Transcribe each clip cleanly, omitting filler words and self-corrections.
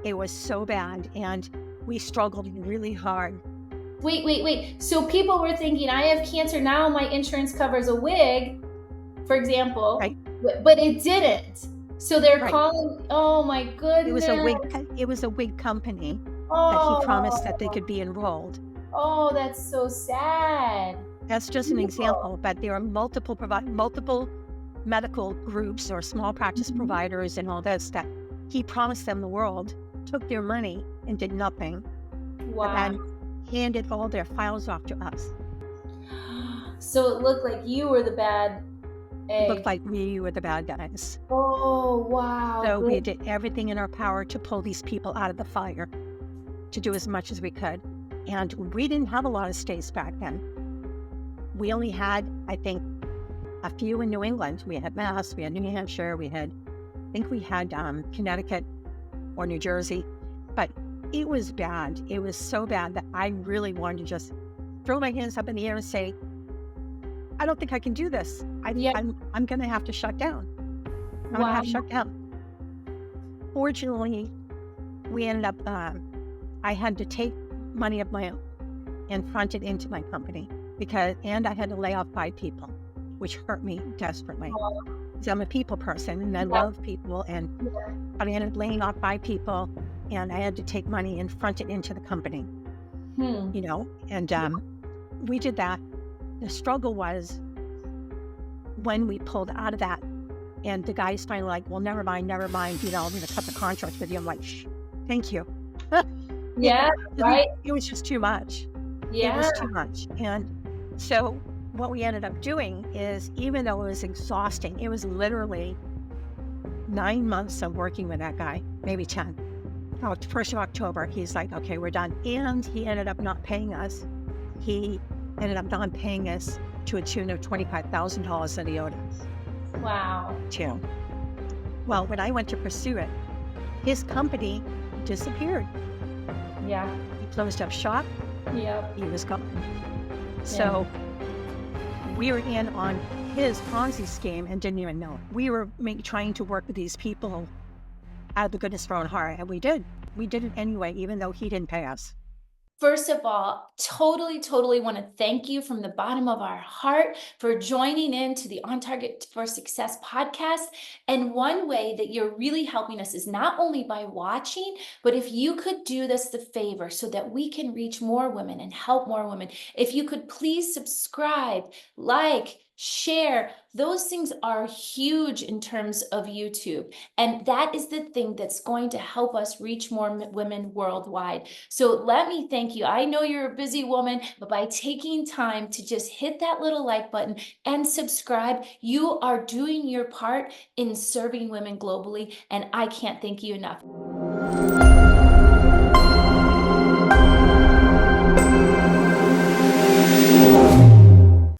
It was so bad, and we struggled really hard. Wait. So people were thinking, I have cancer, now my insurance covers a wig, for example, Right? but it didn't. So they're Right. calling, oh my goodness. It was a wig company that he promised that they could be enrolled. Oh, that's so sad. That's just an example, but there are multiple medical groups or small practice providers and all this that he promised them the world, took their money and did nothing. Wow. And then handed all their files off to us. So it looked like you were the bad egg. It looked like we were the bad guys. Oh, wow. So we did everything in our power to pull these people out of the fire, to do as much as we could. And we didn't have a lot of states back then. We only had, I think, a few in New England. We had Mass, we had New Hampshire, I think we had Connecticut or New Jersey. But it was bad. It was so bad that I really wanted to just throw my hands up in the air and say, I don't think I can do this. I'm going to have to shut down. I'm going to have to shut down. Fortunately, we ended up, I had to take money of my own and front it into my company and I had to lay off 5 people, which hurt me desperately. Because I'm a people person and I love people, but I ended up laying off 5 people and I had to take money and front it into the company, and we did that. The struggle was when we pulled out of that and the guy's finally like, well, never mind, I'm going to cut the contract with you. I'm like, shh, thank you. Yeah, right. It was just too much. Yeah. It was too much. And so what we ended up doing is, even though it was exhausting, it was literally 9 months of working with that guy, maybe 10. 1st of October, he's like, okay, we're done. And he ended up not paying us. He ended up not paying us to a tune of $25,000 that he owed us. Wow. Too. Well, when I went to pursue it, his company disappeared. Yeah. He closed up shop. Yep. He was gone. So we were in on his Ponzi scheme and didn't even know it. We were trying to work with these people out of the goodness of our own heart, and we did. We did it anyway, even though he didn't pay us. First of all, totally want to thank you from the bottom of our heart for joining in to the On Target for Success podcast. And one way that you're really helping us is not only by watching, but if you could do us the favor so that we can reach more women and help more women, if you could please subscribe, like, share. Those things are huge in terms of YouTube. And that is the thing that's going to help us reach more women worldwide. So let me thank you. I know you're a busy woman, but by taking time to just hit that little like button and subscribe, you are doing your part in serving women globally. And I can't thank you enough.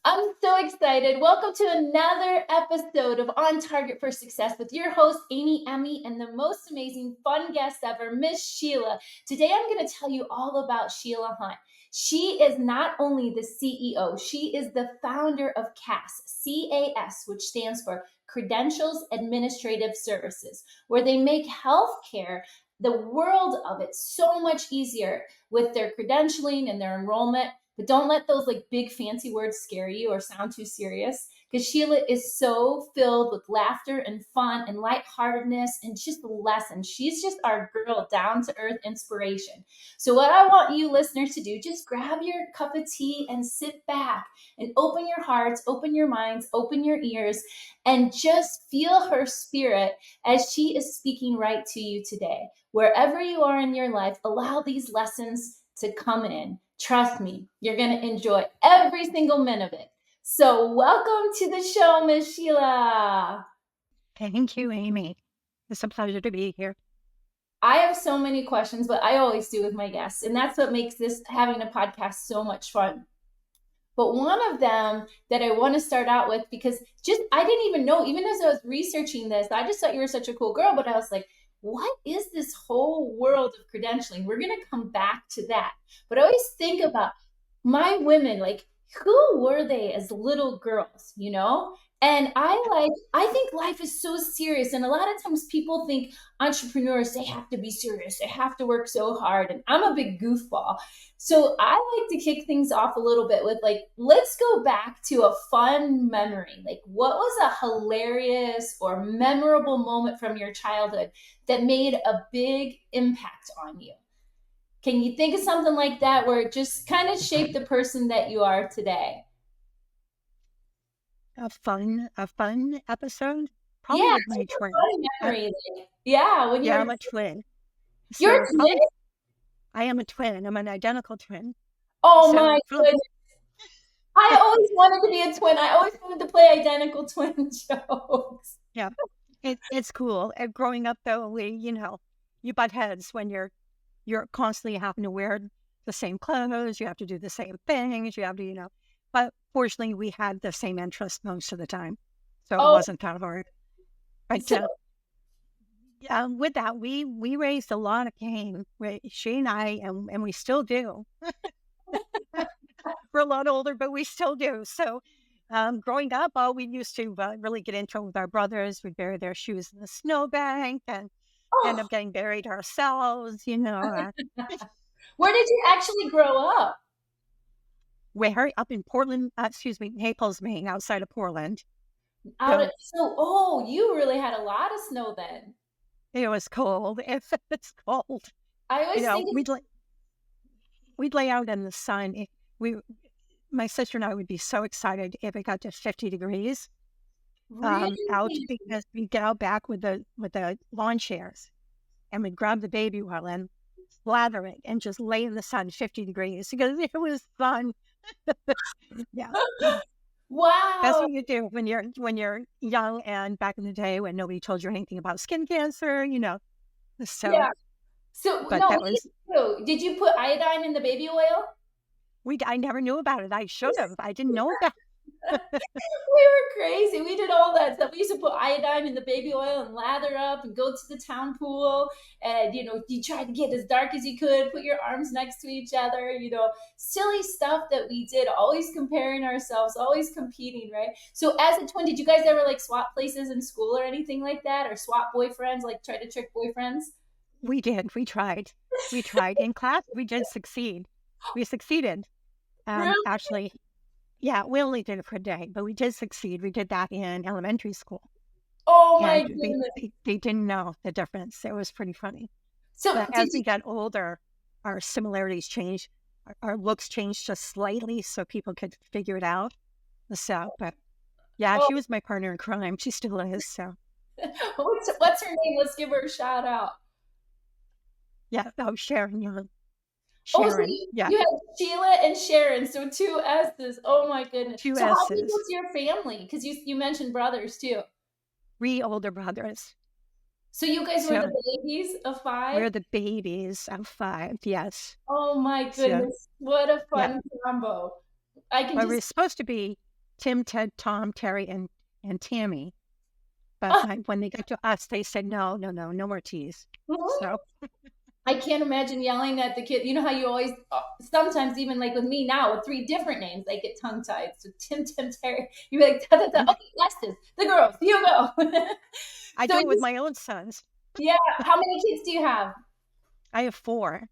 I'm so excited. Welcome to another episode of On Target for Success with your host, Amy Emmy, and the most amazing fun guest ever, Miss Sheila. Today, I'm going to tell you all about Sheila Hunt. She is not only the CEO, she is the founder of CAS, C-A-S, which stands for Credentials Administrative Services, where they make healthcare, the world of it, so much easier with their credentialing and their enrollment. But don't let those big fancy words scare you or sound too serious, because Sheila is so filled with laughter and fun and lightheartedness and just lessons. She's just our girl, down to earth inspiration. So what I want you listeners to do, just grab your cup of tea and sit back and open your hearts, open your minds, open your ears, and just feel her spirit as she is speaking right to you today. Wherever you are in your life, allow these lessons to come in. Trust me, you're going to enjoy every single minute of it. So welcome to the show, Miss Sheila. Thank you, Amy. It's a pleasure to be here. I have so many questions, but I always do with my guests. And that's what makes having a podcast so much fun. But one of them that I want to start out with, because I didn't even know, even as I was researching this, I just thought you were such a cool girl, but I was like, what is this whole world of credentialing? We're going to come back to that. But I always think about my women, who were they as little girls, And I think life is so serious. And a lot of times people think entrepreneurs, they have to be serious. They have to work so hard. And I'm a big goofball. So I like to kick things off a little bit with like, let's go back to a fun memory. Like, what was a hilarious or memorable moment from your childhood that made a big impact on you? Can you think of something like that where it just kind of shaped the person that you are today? A fun episode, probably Yeah, with my super twin. fun memory. Like, yeah, when you Yeah, were I'm a twin. you're a So twin? probably I am a twin. I'm an identical twin. Oh my So goodness. I always wanted to be a twin. I always wanted to play identical twin jokes. yeah, it's cool. And growing up though, you butt heads when you're constantly having to wear the same clothes. You have to do the same things. You have to, But fortunately, we had the same interests most of the time, so it Oh, wasn't that hard. But so with that, we raised a lot of Cain. She and I, and we still do. We're a lot older, but we still do. So, growing up, all we used to really get into with our brothers. We'd bury their shoes in the snowbank and end oh, up getting buried ourselves. where did you actually grow up? Where up in Portland, excuse me, Naples, Maine, outside of Portland. Out of So so oh, you really had a lot of snow then. it was cold. It's cold. I always think it's We'd lay out in the sun. We, my sister and I would be so excited if it got to 50 degrees out really because we'd get out back with the lawn chairs and we'd grab the baby oil and slather it and just lay in the sun 50 degrees because it was fun. Yeah. That's wow. what you do when you're young and back in the day when nobody told you anything about skin cancer. So, Yeah. So but no, that we was didn't do. Did you put iodine in the baby oil? I never knew about it. I should have. I didn't know about. We were crazy. We did all that stuff. We used to put iodine in the baby oil and lather up and go to the town pool. And, you tried to get as dark as you could, put your arms next to each other, silly stuff that we did, always comparing ourselves, always competing, right? So, as a twin, did you guys ever like swap places in school or anything like that? Or swap boyfriends, like try to trick boyfriends? We did. We tried. We tried in class. We did succeed. We succeeded. Really? Actually, yeah, we only did it for a day, but we did succeed. We did that in elementary school, Oh my and they goodness. they, they didn't know the difference. It was pretty funny. So, But did as you? we got older, our similarities changed. Our looks changed just slightly, so people could figure it out. So, but yeah, Oh, she was my partner in crime. She still is. So, what's her name? Let's give her a shout out. yeah. Oh, Sharon Young. Oh, so Sharon. you, Yeah. you have Sheila and Sharon, so two S's. Oh my goodness. Two So how big S's. was your family? Because you mentioned brothers too. Three older brothers. So you guys were So the babies of five? we're the babies of five. Yes. Oh my So goodness. What a yeah. fun combo. I can Well, we're just supposed to be Tim, Ted, Tom, Terry, and Tammy. But ah, when they got to us, they said, no, no, no, no more teas. So I can't imagine yelling at the kid. You know how you always sometimes even like with me now with three different names, I get tongue tied. So Tim, Terry, you be like da, da, da. Okay, Estes, the girls, you go. I So do it with my own sons. yeah, how many kids do you have? I have four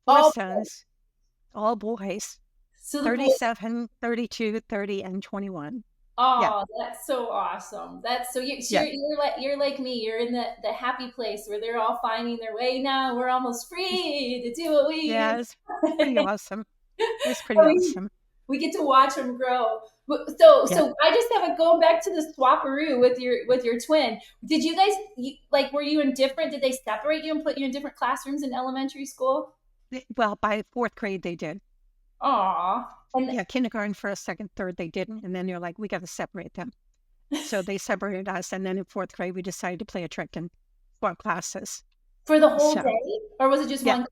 Oh, sons, all boys, so the boys. 37, 32, 30, and 21. Yeah. Oh, that's so awesome. That's so Yeah. you're like me. You're in the happy place where they're all finding their way now. We're almost free to do what Yeah. we It's pretty awesome. It's I pretty mean, awesome. we get to watch them grow. So Yeah. so I just have a going back to the swapperoo with your twin. Did you guys like were you in different? Did they separate you and put you in different classrooms in elementary school? Well, by fourth grade, they did. Aw. And Yeah. Kindergarten, first, second, third, they didn't. And then they're like, we got to separate them. So they separated us. And then in fourth grade, we decided to play a trick and swap classes. for the whole So, day, or was it just yeah, one?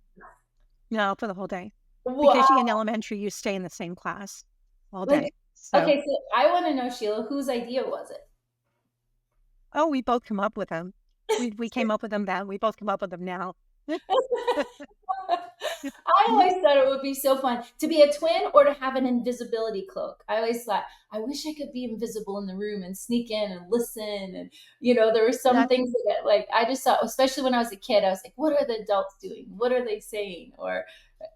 no, for the whole day. Because Wow. in elementary, you stay in the same class all Like, day. So, okay, so I want to know, Sheila, whose idea was it? oh, we both come up with them. We came up with them then. We both come up with them now. I always thought it would be so fun to be a twin or to have an invisibility cloak. I always thought, I wish I could be invisible in the room and sneak in and listen. And, there were some That things that, like, I just thought, especially when I was a kid, I was like, what are the adults doing? What are they saying? Or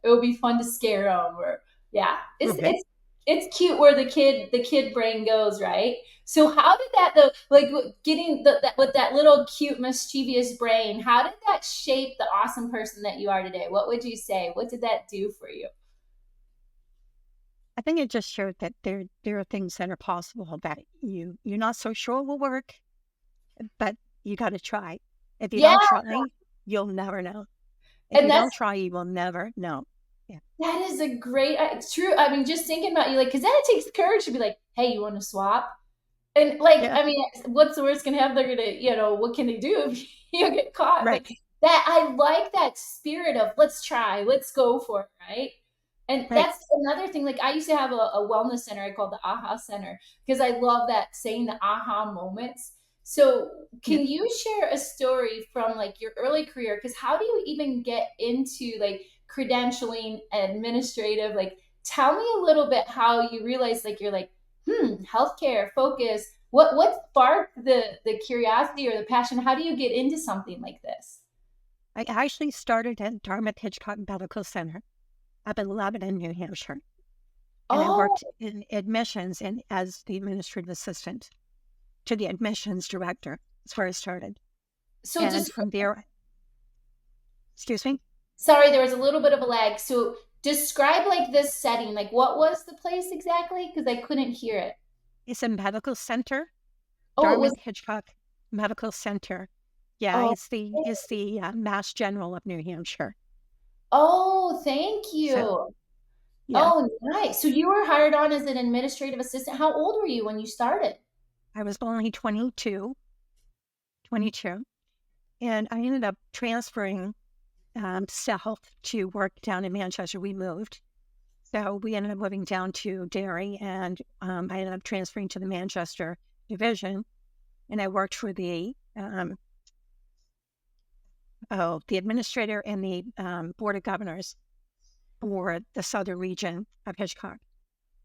it would be fun to scare them. Or, yeah, it's, okay. it's, it's cute where the kid brain goes, right? So how did that though, like getting that with that little cute mischievous brain, how did that shape the awesome person that you are today? What would you say? What did that do for you? I think it just showed that there are things that are possible that you're not so sure will work, but you got to try. If you Yeah, don't try, you'll never know. If and you that's don't try, you will never know. Yeah. that is a great. It's true. I mean, just thinking about you, like, because then it takes courage to be like, "Hey, you want to swap?" And like, Yeah. I mean, what's the worst can happen? They're gonna, what can they do if you get caught? Right. But that I like that spirit of let's try, let's go for it, right? And Right. that's another thing. Like I used to have a wellness center I called the AHA Center because I love that saying the aha moments. So Yeah. can you share a story from like your early career? Because how do you even get into like credentialing, administrative? Like tell me a little bit how you realize like you're like, healthcare focus. What sparked the curiosity or the passion? How do you get into something like this? I actually started at Dartmouth Hitchcock Medical Center up in Lebanon, New Hampshire, and I Oh, worked in admissions and as the administrative assistant to the admissions director. That's where I started, so and just from there, excuse me, sorry, there was a little bit of a lag. So describe like this setting. Like what was the place exactly? Because I couldn't hear it. it's a medical center, Oh, it was. Dartmouth Hitchcock Medical Center. Yeah, Oh, it's the Mass General of New Hampshire. oh, thank So you. yeah, Oh, nice. So you were hired on as an administrative assistant. How old were you when you started? I was only 22, and I ended up transferring south to work down in Manchester. We moved. So we ended up moving down to Derry, and I ended up transferring to the Manchester division, and I worked for the administrator and the board of governors for the southern region of Hitchcock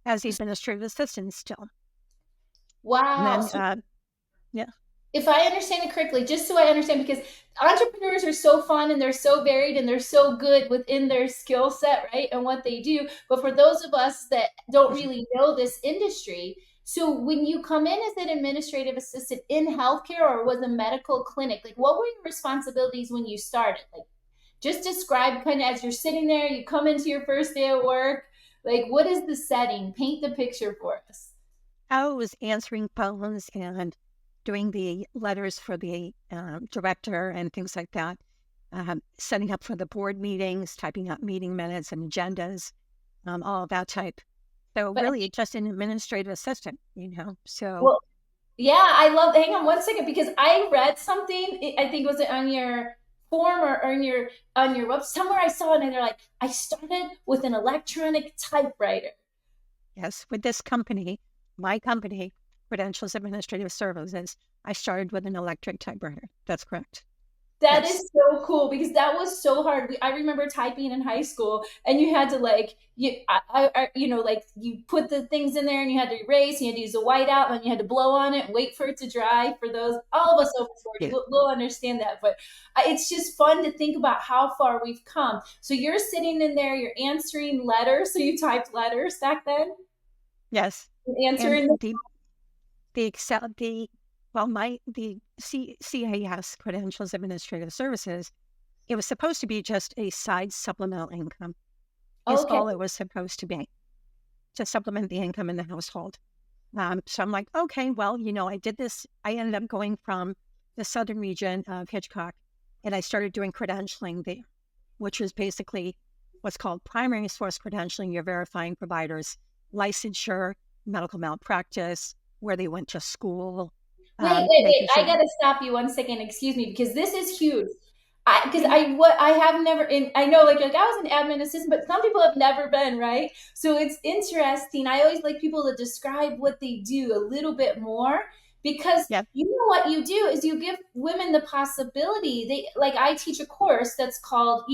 as the administrative assistant still. And Wow. then, So yeah, if I understand it correctly, just so I understand, because entrepreneurs are so fun and they're so varied and they're so good within their skill set, right? And what they do. But for those of us that don't really know this industry, so when you come in as an administrative assistant in healthcare or was a medical clinic, like what were your responsibilities when you started? Like just describe kind of as you're sitting there, you come into your first day at work, like what is the setting? Paint the picture for us. I was answering phones and doing the letters for the director and things like that, setting up for the board meetings, typing up meeting minutes and agendas, all of that type. So But really, just an administrative assistant. So well, yeah, I love. Hang on one second because I read something. I think was it on your form or on your web somewhere. I saw it and they're like, I started with an electronic typewriter. yes, with this company, my company, Credentials Administrative Services, I started with an electric typewriter. That's correct. That Yes. is so cool because that was so hard. I remember typing in high school, and you had to like like you put the things in there, and you had to erase. And you had to use a whiteout, and you had to blow on it and wait for it to dry. For those, all of us over 40, Yeah. we'll understand that. But it's just fun to think about how far we've come. So you're sitting in there, you're answering letters. So you typed letters back then, Yes. And answering. the Excel, the CAS, Credentials Administrative Services, it was supposed to be just a side supplemental income, is Okay, all it was supposed to be, to supplement the income in the household. So I'm like, okay, well, I did this. I ended up going from the southern region of Hitchcock, and I started doing credentialing there, which was basically what's called primary source credentialing. You're verifying providers' licensure, medical malpractice, where they went to school, wait. making I sure. gotta stop you one second. Excuse me, because this is huge. Because I have never in I know like I was an admin assistant, but some people have never been, right? So it's interesting. I always like people to describe what they do a little bit more because Yep. you know what you do is you give women the possibility. They like I teach a course that's called,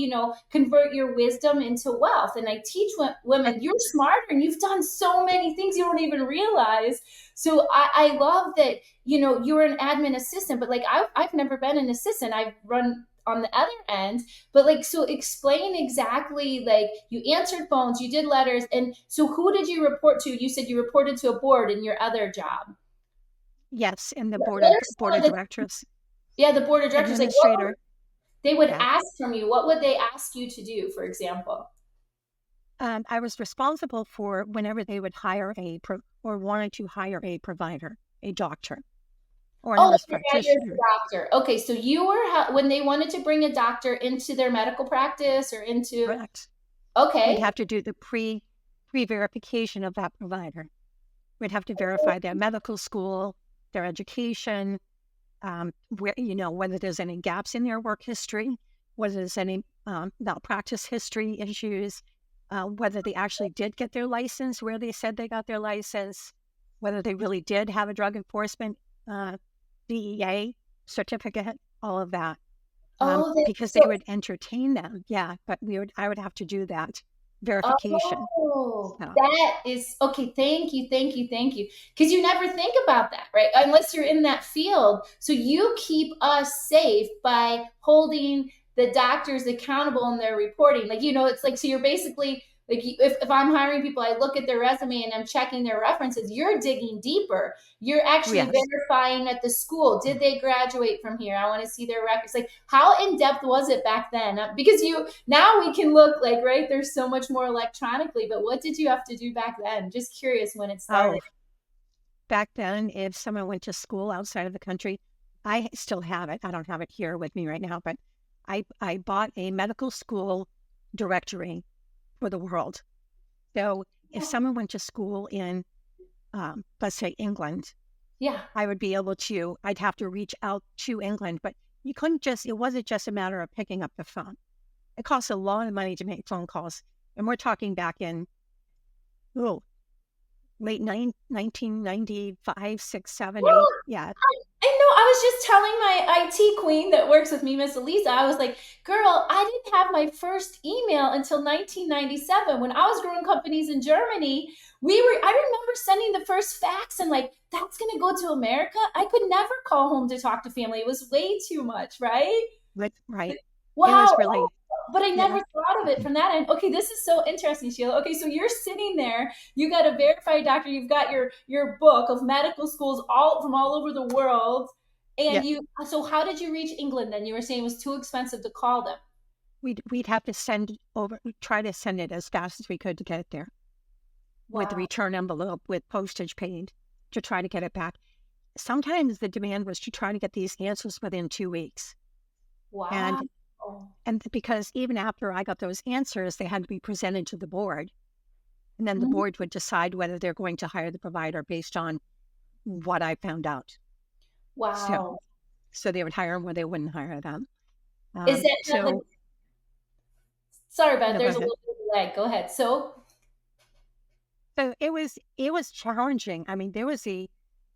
convert your wisdom into wealth. And I teach Right. women, you're smarter and you've done so many things you don't even realize. So I love that, you're an admin assistant, but like I've never been an assistant. I've run on the other end, but like, so explain exactly, like you answered phones, you did letters. And so who did you report to? You said you reported to a board in your other job. Yes, and the What are board some of of the, directors, yeah, the board of directors, like what administrator. they would Yeah. ask from you? What would they ask you to do, for example? I was responsible for whenever they would hire or wanted to hire a provider, a doctor, or a Oh, like nurse your dad is the practitioner. doctor. Okay, so you were when they wanted to bring a doctor into their medical practice or into, Correct. We'd okay. have to do the pre verification of that provider. We'd have to verify their medical school, their education, whether there's any gaps in their work history, whether there's any malpractice history issues, whether they actually did get their license where they said they got their license, whether they really did have a drug enforcement uh, DEA certificate, all of that, Oh, because so they would entertain them. Yeah, but I would have to do that verification. oh, So, that is okay. Thank you, thank you, thank you. Because you never think about that, right? Unless you're in that field. So you keep us safe by holding the doctors accountable in their reporting. Like, it's like, so you're basically like, if I'm hiring people, I look at their resume and I'm checking their references. You're digging deeper. You're actually yes. verifying at the school. Did they graduate from here? I want to see their records. Like, how in depth was it back then? Because now we can look like, right, there's so much more electronically, but what did you have to do back then? Just curious when it started. Oh, back then, if someone went to school outside of the country, I still have it. I don't have it here with me right now, but I bought a medical school directory for the world. So if someone went to school in, let's say, England, Yeah. I would be able to, I'd have to reach out to England, but it wasn't just a matter of picking up the phone. It costs a lot of money to make phone calls. And we're talking back in, oh, late 1995, 6, 7, 8. Well, Yeah. I know. I was just telling my IT queen that works with me, Miss Elisa. I was like, girl, I didn't have my first email until 1997. When I was growing companies in Germany, I remember sending the first fax and like, that's going to go to America. I could never call home to talk to family. It was way too much, right? Right. It Wow. was really, But I yeah. never thought of it from that end. Okay, this is so interesting, Sheila. Okay, so you're sitting there, you got a verified doctor, you've got your book of medical schools all from all over the world. Yeah. And so how did you reach England then? You were saying it was too expensive to call them. We'd have to try to send it as fast as we could to get it there with the Wow. return envelope with postage paid to try to get it back. Sometimes the demand was to try to get these answers within 2 weeks. Wow. And because even after I got those answers, they had to be presented to the board. And then the Mhm. board would decide whether they're going to hire the provider based on what I found out. So, Wow. so they would hire them or they wouldn't hire them. Is that not like, So, sorry, but no, go there's a ahead. little bit of lag. Go ahead. So So it was challenging. I mean, there was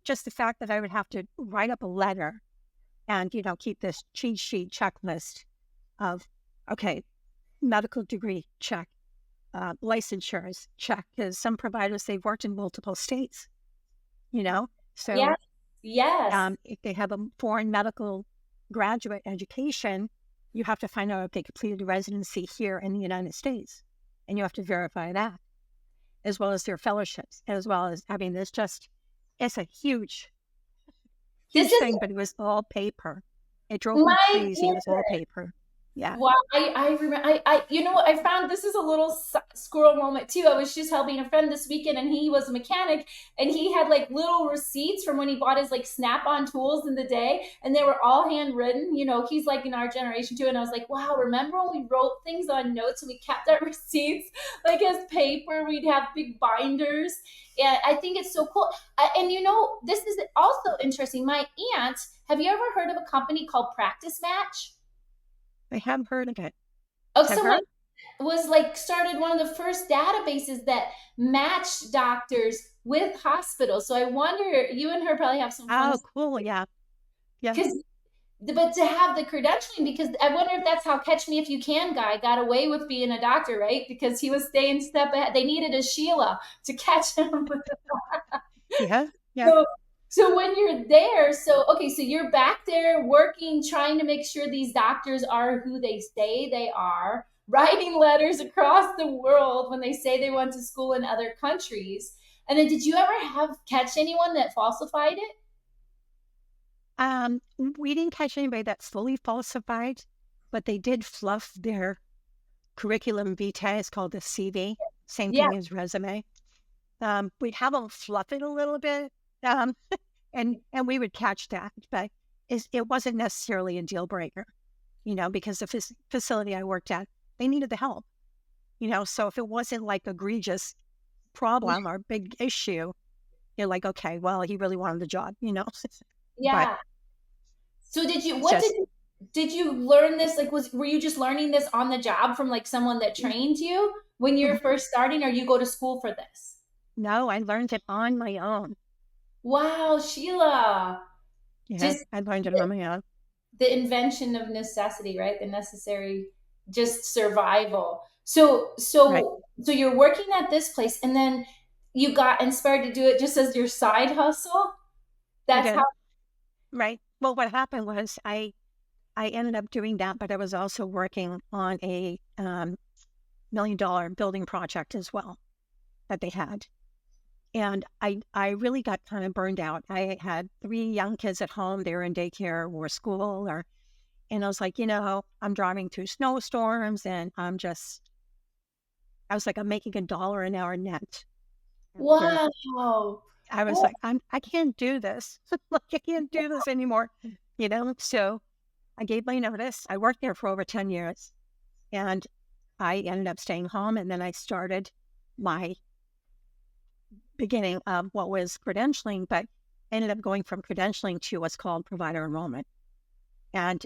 just the fact that I would have to write up a letter and keep this cheat sheet checklist of, okay, medical degree check, licensures check, because some providers they've worked in multiple states. So yes, yes. if they have a foreign medical graduate education, you have to find out if they completed a residency here in the United States, and you have to verify that, as well as their fellowships, as well as, I mean, it's a huge, This huge is thing, but it was all paper. It drove me my crazy. It was all paper. Yeah. wow, I remember. you know what? I found this is a little squirrel moment too. I was just helping a friend this weekend, and he was a mechanic, and he had like little receipts from when he bought his like Snap-on tools in the day, and they were all handwritten. He's like in our generation too, and I was like, wow, remember when we wrote things on notes and we kept our receipts like as paper? We'd have big binders, and I think it's so cool. And this is also interesting. My aunt. Have you ever heard of a company called Practice Match? I have heard of it. Oh, Have so my heard? was like started one of the first databases that matched doctors with hospitals. So I wonder, you and her probably have some fun Oh, cool. Yeah. Yeah. because, but to have the credentialing, because I wonder if that's how Catch Me If You Can guy got away with being a doctor, right? Because he was staying step ahead. They needed a Sheila to catch him. Yeah. Yeah. So, so when you're there, so okay, so you're back there working, trying to make sure these doctors are who they say they are, writing letters across the world when they say they went to school in other countries. And then, did you ever have catch anyone that falsified it? We didn't catch anybody that fully falsified, but they did fluff their curriculum vitae. It's called the CV. Same Yeah, thing as resume. We'd have them fluff it a little bit, um, and we would catch that, but it wasn't necessarily a deal breaker, because the facility I worked at, they needed the help, so if it wasn't like egregious problem or big issue, you're like, okay, well, he really wanted the job, but yeah. So did you? it's What just did you learn this? Like, were you just learning this on the job from like someone that trained you when you're first starting, or you go to school for this? no, I learned it on my own. Wow, Sheila. Yeah, Just I learned it on my own. the invention of necessity, right? The necessary just survival. So Right. so you're working at this place and then you got inspired to do it just as your side hustle? I That's how. did. Right. Well, what happened was I ended up doing that, but I was also working on a $1 million building project as well that they had. And I really got kind of burned out. I had 3 young kids at home. They were in daycare or school, and I was like, I'm driving through snowstorms, and I was like, I'm making $1 an hour net out here. Wow. I was Oh, like, I can't do this. Like, I can't do this anymore. So I gave my notice. I worked there for over 10 years, and I ended up staying home. And then I started my beginning of what was credentialing, but ended up going from credentialing to what's called provider enrollment. And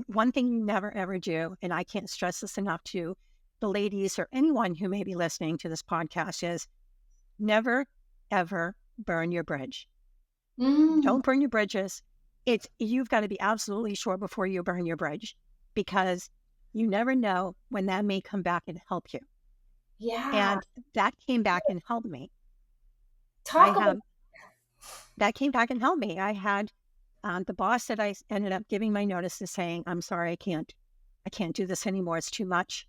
one thing you never ever do, and I can't stress this enough to the ladies or anyone who may be listening to this podcast, is never ever burn your bridge. mm, Don't burn your bridges. You've got to be absolutely sure before you burn your bridge, because you never know when that may come back and help you. yeah. And that came back and helped me. I Talk about. have that came back and helped me. I had the boss that ended up giving my notice is saying, I'm sorry, I can't do this anymore. It's too much.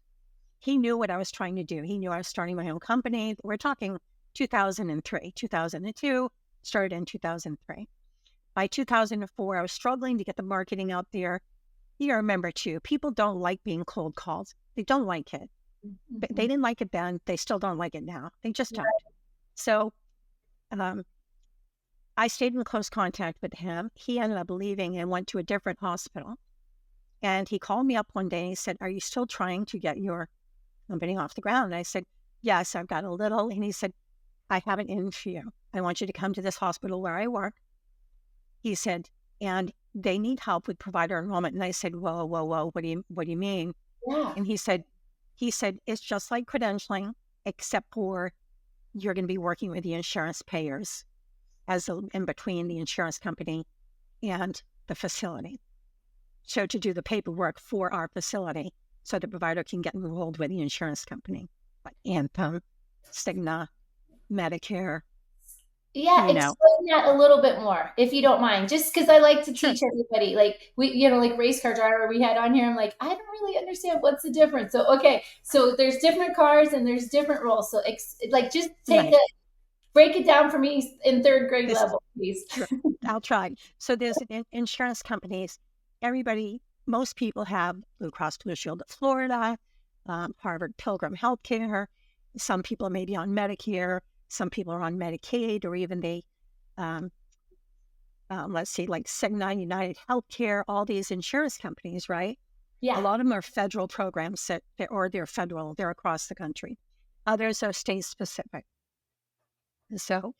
He knew what I was trying to do. He knew I was starting my own company. We're talking 2003, 2002, started in 2003. By 2004, I was struggling to get the marketing out there. You gotta remember too, people don't like being cold called. They don't like it. But they Mhm. didn't like it then. They still don't like it now. They just don't. So um, I stayed in close contact with him. He ended up leaving and went to a different hospital. And he called me up one day and he said, are you still trying to get your company off the ground? And I said, yes, I've got a little. And he said, I have an in for you. I want you to come to this hospital where I work. He said, and they need help with provider enrollment. And I said, whoa, whoa, whoa, what do you mean? Yeah. And he said, it's just like credentialing, except for you're going to be working with the insurance payers in between the insurance company and the facility. So to do the paperwork for our facility so the provider can get enrolled with the insurance company, like Anthem, Cigna, Medicare, Yeah, you know. explain that a little bit more, if you don't mind. Just because I like to Sure. teach everybody, like like race car driver we had on here. I'm like, I don't really understand what's the difference. So okay, so there's different cars and there's different roles. So like, just Right. break it down for me in third grade This level, please. Sure. I'll try. So there's insurance companies. Most people have Blue Cross Blue Shield of Florida, Harvard Pilgrim Healthcare. Some people may be on Medicare. Some people are on Medicaid, or even um, let's see, like Cigna, United Healthcare, all these insurance companies, right? A Yeah, lot of them are federal programs or they're federal, they're across the country. Others are state specific. So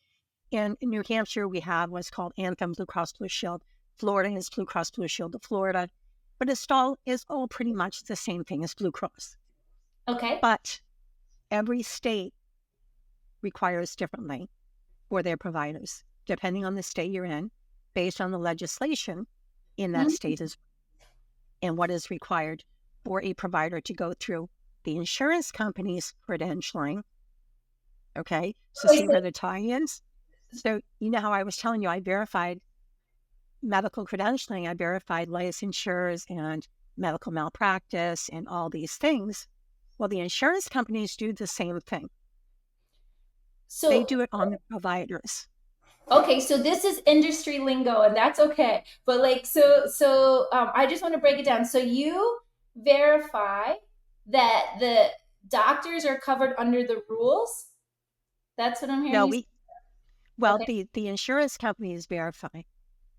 in New Hampshire, we have what's called Anthem Blue Cross Blue Shield. Florida is Blue Cross Blue Shield of Florida, but it's all pretty much the same thing as Blue Cross. Okay. But every state requires differently for their providers, depending on the state you're in, based on the legislation in that Mhm. state and what is required for a provider to go through the insurance company's credentialing. Okay. So Okay, see where the tie is. So you know how I was telling you, I verified medical credentialing, I verified licensures and medical malpractice and all these things. Well, the insurance companies do the same thing. They so do it on the providers. okay, so this is industry lingo, and that's okay. But like, I just want to break it down. So you verify that the doctors are covered under the rules. That's what I'm hearing No, you say. Okay. the insurance companies verify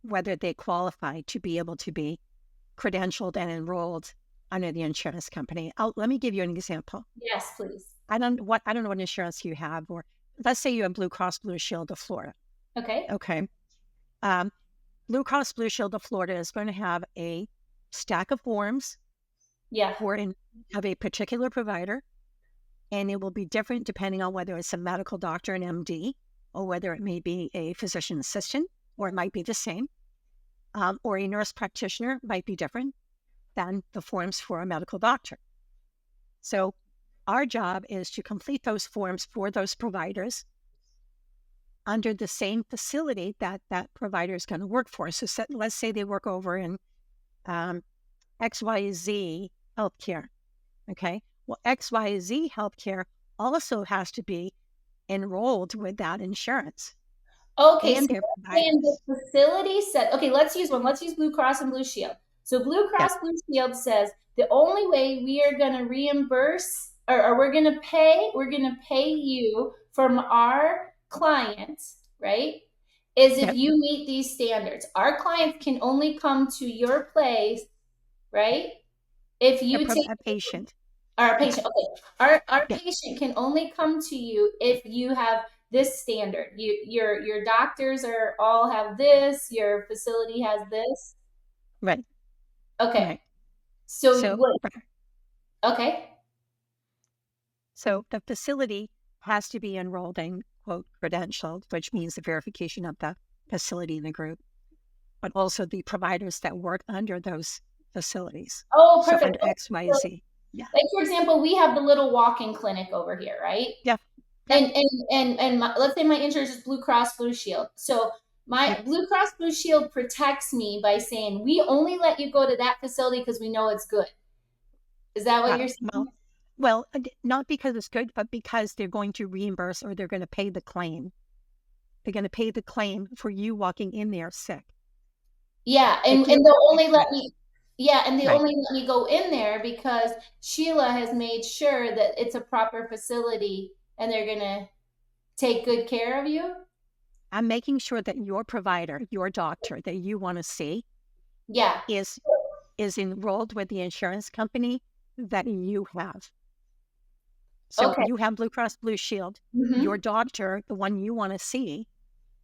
whether they qualify to be able to be credentialed and enrolled under the insurance company. Let me give you an example. Yes, please. I don't know what insurance you have, or let's say you have Blue Cross Blue Shield of Florida. Okay. Okay. Um, Blue Cross Blue Shield of Florida is going to have a stack of forms Yeah. for of a particular provider, and it will be different depending on whether it's a medical doctor, an MD, or whether it may be a physician assistant, or it might be the same, or a nurse practitioner might be different than the forms for a medical doctor. So our job is to complete those forms for those providers under the same facility that that provider is going to work for. So let's say they work over in XYZ Healthcare. Okay. Well, XYZ Healthcare also has to be enrolled with that insurance Okay, so and their let's say in the providers. facility said, okay, let's use one. Let's use Blue Cross and Blue Shield. So Blue Yeah. Cross Blue Shield says the only way we are going to reimburse or we're going to pay you from our clients, right? Is if Yep. you meet these standards. Our clients can only come to your place, right? If you take A patient. our Yeah. patient, okay. Our Yeah. patient can only come to you if you have this standard. Your doctors are all have this, your facility has this. Right. Okay. Right. So So, what okay. so the facility has to be enrolled and quote credentialed, which means the verification of the facility in the group, but also the providers that work under those facilities. Oh, So perfect. under So, XYZ. Yeah. like for example, we have the little walk-in clinic over here, right? Yeah. Yeah. And let's say my insurance is Blue Cross Blue Shield. So Yep. my Blue Cross Blue Shield protects me by saying we only let you go to that facility because we know it's good. Is that what Uh, you're well, saying? not because it's good, but because they're going to reimburse or they're going to pay the claim. They're going to pay the claim for you walking in there sick. Yeah, If and you, they'll only let right, me yeah, and they right. only let me go in there because Sheila has made sure that it's a proper facility and they're gonna take good care of you. I'm making sure that your provider, your doctor that you want to see Yeah. is enrolled with the insurance company that you have. So Okay. you have Blue Cross Blue Shield. Your Hmm. doctor, the one you want to see,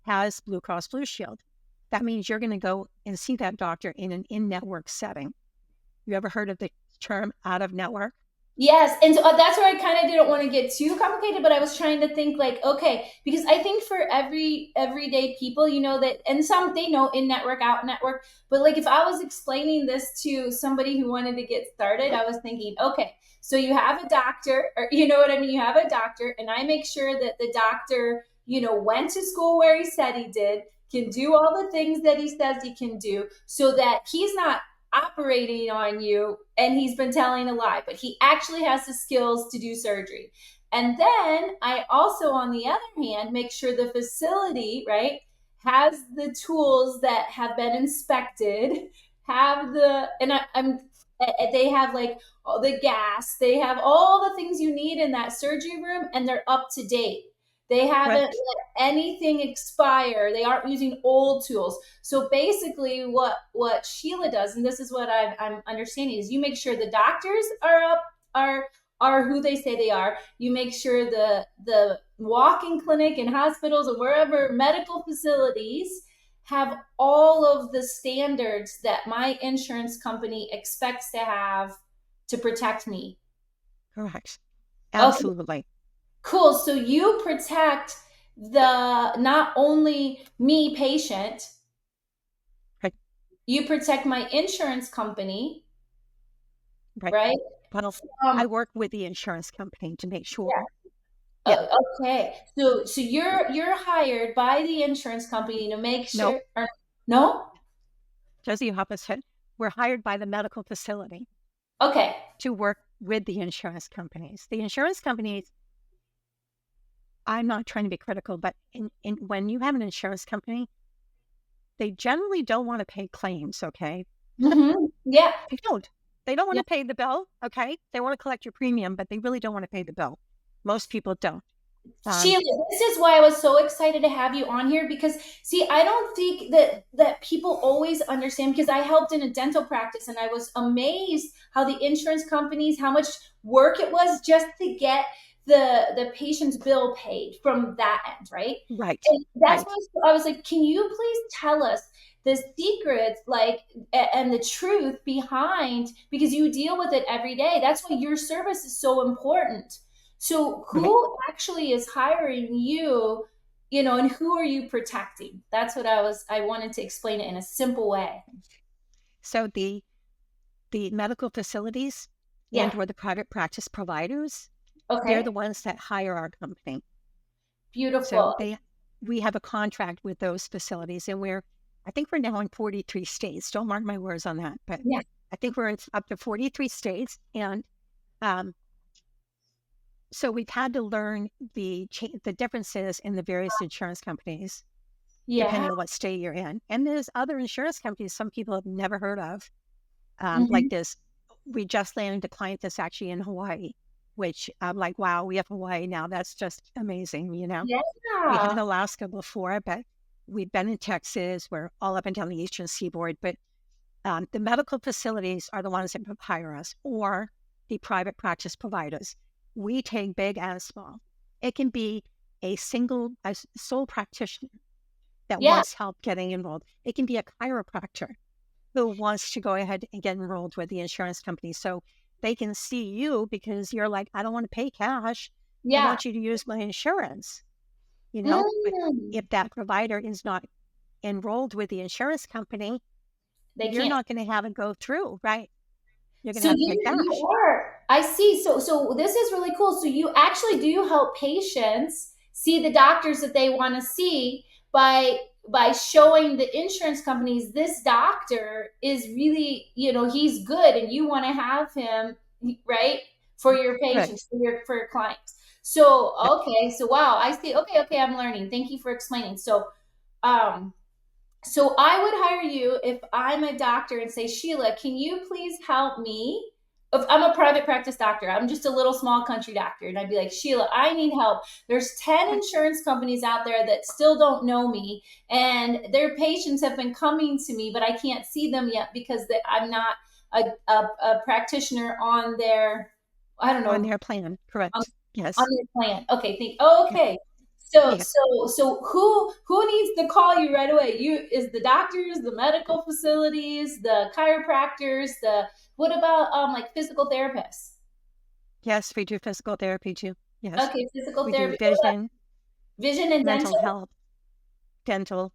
has Blue Cross Blue Shield. That means you're going to go and see that doctor in an in-network setting. You ever heard of the term out of network? Yes, and so that's where I kind of didn't want to get too complicated, but I was trying to think like, okay, because I think for everyday people, you know that, and some they know in network, out network, but like if I was explaining this to somebody who wanted to get started, I was thinking, okay, so you have a doctor, or you know what I mean, you have a doctor, and I make sure that the doctor, you know, went to school where he said he did, can do all the things that he says he can do, so that he's not operating on you and he's been telling a lie, but he actually has the skills to do surgery. And then I also, on the other hand, make sure the facility, right, has the tools that have been inspected, have the, and I'm, they have like all the gas, they have all the things you need in that surgery room, and they're up to date. They haven't Right. let anything expire. They aren't using old tools. So basically, what Sheila does, and this is what I'm understanding, is you make sure the doctors are up are who they say they are. You make sure the walk-in clinic and hospitals and wherever medical facilities have all of the standards that my insurance company expects to have to protect me. Correct. Okay, Absolutely. cool. So you protect the not only me patient, Right. you protect my insurance company, Right. right? Well, I Um, work with the insurance company to make yeah. sure. Yeah. Okay. So you're hired by the insurance company to make No, sure or no? just the opposite. We're hired by the medical facility Okay. to work with the insurance companies. The insurance companies, I'm not trying to be critical, but when you have an insurance company, they generally don't want to pay claims, okay? Yeah. They don't. They don't want Yeah. to pay the bill, okay? They want to collect your premium, but they really don't want to pay the bill. Most people don't. Um, Sheila, this is why I was so excited to have you on here because see, I don't think that people always understand because I helped in a dental practice and I was amazed how the insurance companies, how much work it was just to get the patient's bill paid from that end, right? right, And that's right. why I was like, can you please tell us the secrets, like, and the truth behind because you deal with it every day. That's why your service is so important. So Right. who actually is hiring you, and who are you protecting? That's what I wanted to explain it in a simple way. So the medical facilities Yeah. and or the private practice providers, they're the Okay. ones that hire our company. So Beautiful. we have a contract with those facilities, and I think we're now in 43 states. Don't mark my words on that, but Yeah. I think we're up to 43 states, and um, so we've had to learn the differences in the various insurance companies Yeah. depending on what state you're in. And there's other insurance companies some people have never heard of, like Hmm. this. We just landed a client that's actually in Hawaii, which I'm like, wow, we have Hawaii now. That's just amazing, you know. We had Yeah. Alaska before, but we've been in Texas. We're all up and down the eastern seaboard. But the medical facilities are the ones that hire us, or the private practice providers. We take big and small. It can be a sole practitioner that Yeah. wants help getting enrolled. It can be a chiropractor who wants to go ahead and get enrolled with the insurance company. So they can see you because you're like, I don't want to pay cash. I Yeah. want you to use my insurance, But Mm. if that provider is not enrolled with the insurance company, They you're can't. not going to have it go through, right? You're going to So have to pay you cash. are. I see. So this is really cool. So you actually do help patients see the doctors that they want to see by showing the insurance companies this doctor is really, he's good and you want to have him, right? For your patients, Correct. for your clients. So Yep. okay, so wow, I see. Okay, I'm learning. Thank you for explaining. Um so I would hire you if I'm a doctor and say, Sheila, can you please help me? If I'm a private practice doctor, I'm just a little small country doctor, and I'd be like, Sheila, I need help. There's 10 insurance companies out there that still don't know me, and their patients have been coming to me, but I can't see them yet because I'm not a practitioner on their, I don't On know, their plan. on Correct. on Yes. your plan. Okay, Yep. okay. So Yeah. so so who needs to call you right away? You is the doctors, the medical facilities, the chiropractors, the what about like physical therapists? Yes, we do physical therapy too. Yes. Okay, physical We do therapy. What about vision, vision and mental dental? health, dental.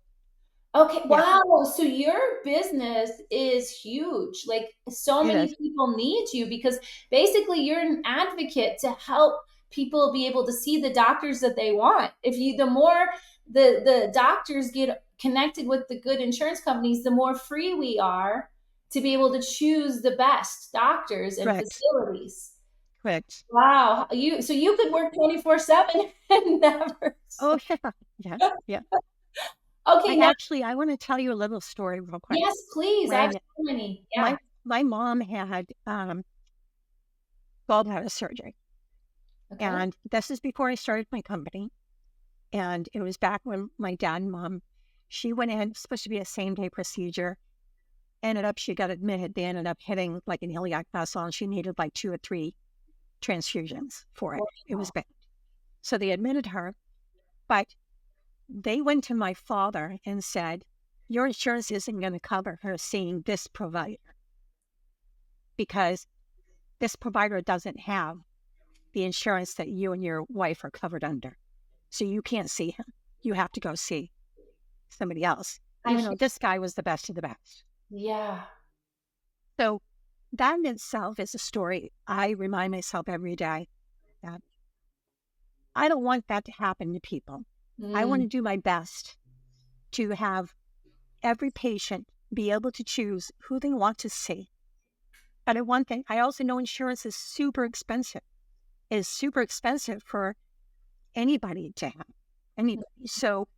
Okay, Yeah, wow. So your business is huge. Like so it many is. people need you because basically you're an advocate to help people be able to see the doctors that they want. If you the more the doctors get connected with the good insurance companies, the more free we are to be able to choose the best doctors and Correct. facilities. Correct. Wow. You could work 24/7 and never Oh, stop. yeah. Yeah. Yeah. Okay, now I want to tell you a little story real quick. yes, please. I have When so many. Yeah. my mom had gallbladder surgery, Okay. and this is before I started my company, and it was back when my dad and mom, she went in, it was supposed to be a same day procedure. Ended up, she got admitted. They ended up hitting like an iliac vessel, and she needed like 2 or 3 transfusions for it. It was Wow. bad. So they admitted her, but they went to my father and said, your insurance isn't going to cover her seeing this provider because this provider doesn't have the insurance that you and your wife are covered under. So you can't see him. You have to go see somebody else, I even though hear, this guy was the best of the best. yeah. So that in itself is a story I remind myself every day that I don't want that to happen to people. I want Mm, to do my best to have every patient be able to choose who they want to see. But one thing, I also know insurance is super expensive. It is super expensive for anybody to have. Anybody. So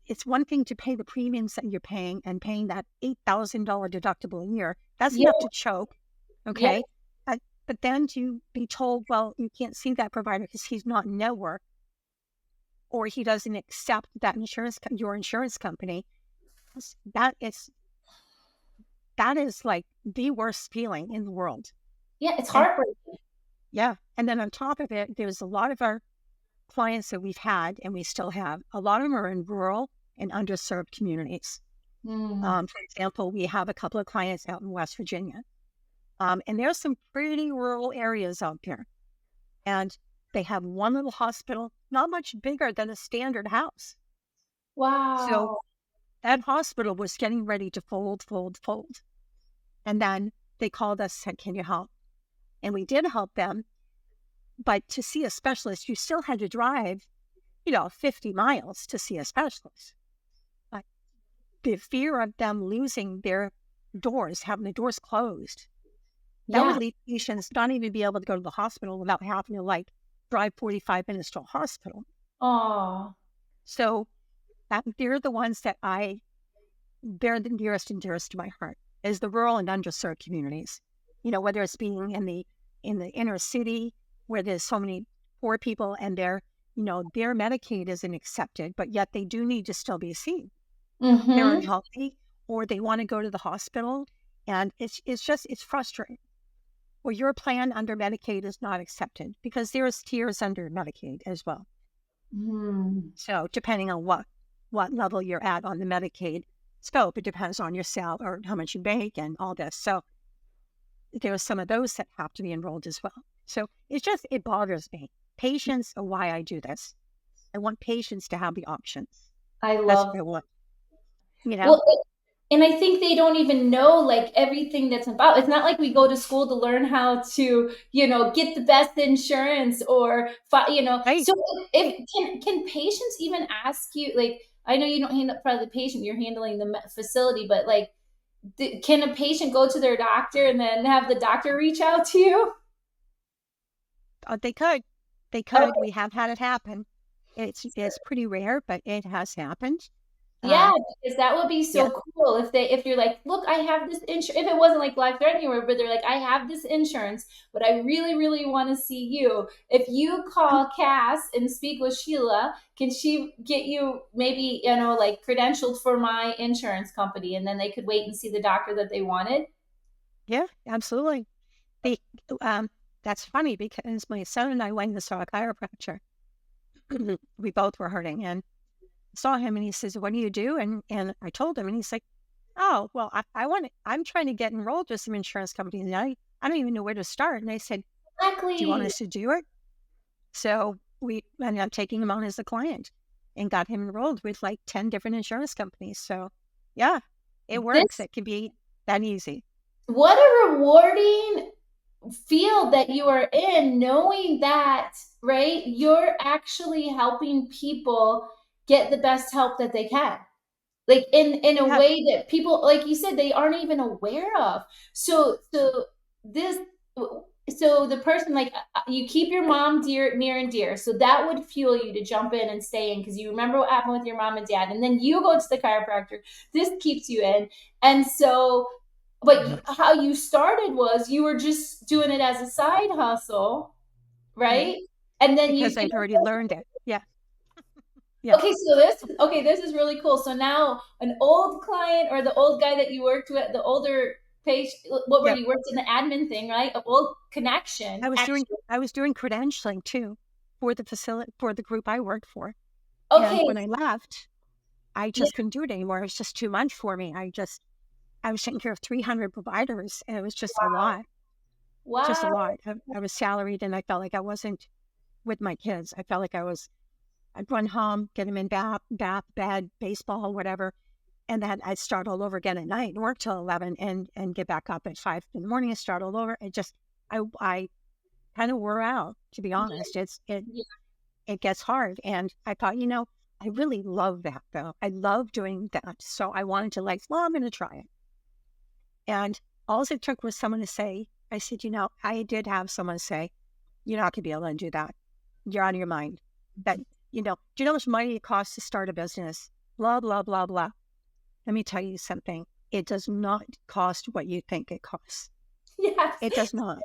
it's one thing to pay the premiums that you're paying and paying that $8,000 deductible a year. That's yeah, enough to choke. yeah. Okay. But then to be told, well, you can't see that provider because he's not in network or he doesn't accept that your insurance company. That is that is like the worst feeling in the world. Yeah, it's And heartbreaking. yeah, and then on top of it, there's a lot of our clients that we've had and we still have. A lot of them are in rural and underserved communities. Mm, For example, we have a couple of clients out in West Virginia, and there's some pretty rural areas out there. And they have one little hospital, not much bigger than a standard house. So wow. that hospital was getting ready to fold, fold, fold. And then they called us, said, can you help? And we did help them. But to see a specialist, you still had to drive, 50 miles to see a specialist. But the fear of them losing their doors, having the doors closed, that would Yeah. leave patients not even be able to go to the hospital without having to drive 45 minutes to a hospital. Oh, So they're the ones that they're the nearest and dearest to my heart is the rural and underserved communities. Whether it's being in the inner city where there's so many poor people and their Medicaid isn't accepted, but yet they do need to still be seen. They're mm-hmm. unhealthy or they want to go to the hospital. And it's frustrating. Well, your plan under Medicaid is not accepted because there's tiers under Medicaid as well. Mm, So depending on what level you're at on the Medicaid scope, it depends on your salary or how much you make and all this. So there are some of those that have to be enrolled as well. So it bothers me. Patients are why I do this. I want patients to have the options. I That's love. what I want. You know, Well, and I think they don't even know like everything that's about. It's not like we go to school to learn how to, get the best insurance or, right? So if can patients even ask you like I know you don't handle probably the patient, you're handling the facility, but like can a patient go to their doctor and then have the doctor reach out to you? They could, they could. Okay. We have had it happen. It's pretty rare, but it has happened. Yeah, Um, because that would be yeah, so cool if you're like, look, I have this insurance. If it wasn't like life threatening, but they're like, I have this insurance, but I really, really want to see you. If you call Cass and speak with Sheila, can she get you maybe like credentialed for my insurance company, and then they could wait and see the doctor that they wanted? yeah, absolutely. The That's funny because my son and I went and saw a chiropractor. We both were hurting and saw him and he says, what do you do? And I told him and he's like, oh, well, I'm trying to get enrolled with some insurance companies and I don't even know where to start. And I said, do you want Exactly. us to do it? So we ended up taking him on as a client and got him enrolled with like 10 different insurance companies. So yeah, it works. This It can be that easy. what a rewarding field that you are in, knowing that, right, you're actually helping people get the best help that they can, like in a Yeah. way that people, like you said, they aren't even aware of. This so the person, like, you keep your mom near and dear, so that would fuel you to jump in and stay in because you remember what happened with your mom and dad, and then you go to the chiropractor. This keeps you in. And so, but how you started was you were just doing it as a side hustle, Right. right? And then Because I'd already learned it. Yeah. Yeah. this is really cool. So now an old client or the old guy that you worked with, the older patient, what were Yeah. you worked in the admin thing, right? An old connection, actually. I was doing credentialing too for the facility for the group I worked for. And Okay, when I left, I yeah, just couldn't do it anymore. It was just too much for me. I was taking care of 300 providers and it was just a lot. just a Wow. lot. I was salaried and I felt like I wasn't with my kids. I felt like I'd run home, get them in bed, baseball, whatever. And then I'd start all over again at night and work till 11 and get back up at 5 in the morning and start all over. I kind of wore out, to be Yeah. honest. Yeah. It gets hard. And I thought, I really love that though. I love doing that. So I wanted to well, I'm going to try it. And all it took was someone to say, I said, I did have someone say, you're not going to be able to do that. You're out of your mind. That, do you know how much money it costs to start a business? Blah, blah, blah, blah. Let me tell you something. It does not cost what you think it costs. Yes. It does not.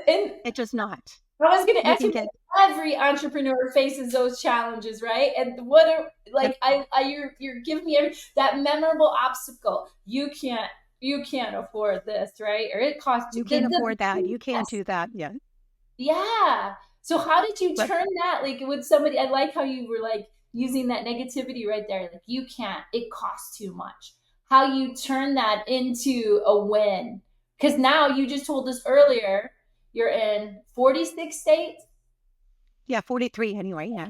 And It does not. I was going to You ask can you, get, every entrepreneur faces those challenges, right? And what are yep, like you're giving me that memorable obstacle. You can't afford this, right? Or it costs you can't the afford that. You can't yes. do that. Yeah. Yeah. So how did you But turn that like with somebody? I like how you were like using that negativity right there. Like you can't, it costs too much. How you turn that into a win. Because now you just told us earlier you're in 46 states. yeah, 43 anyway. Yeah.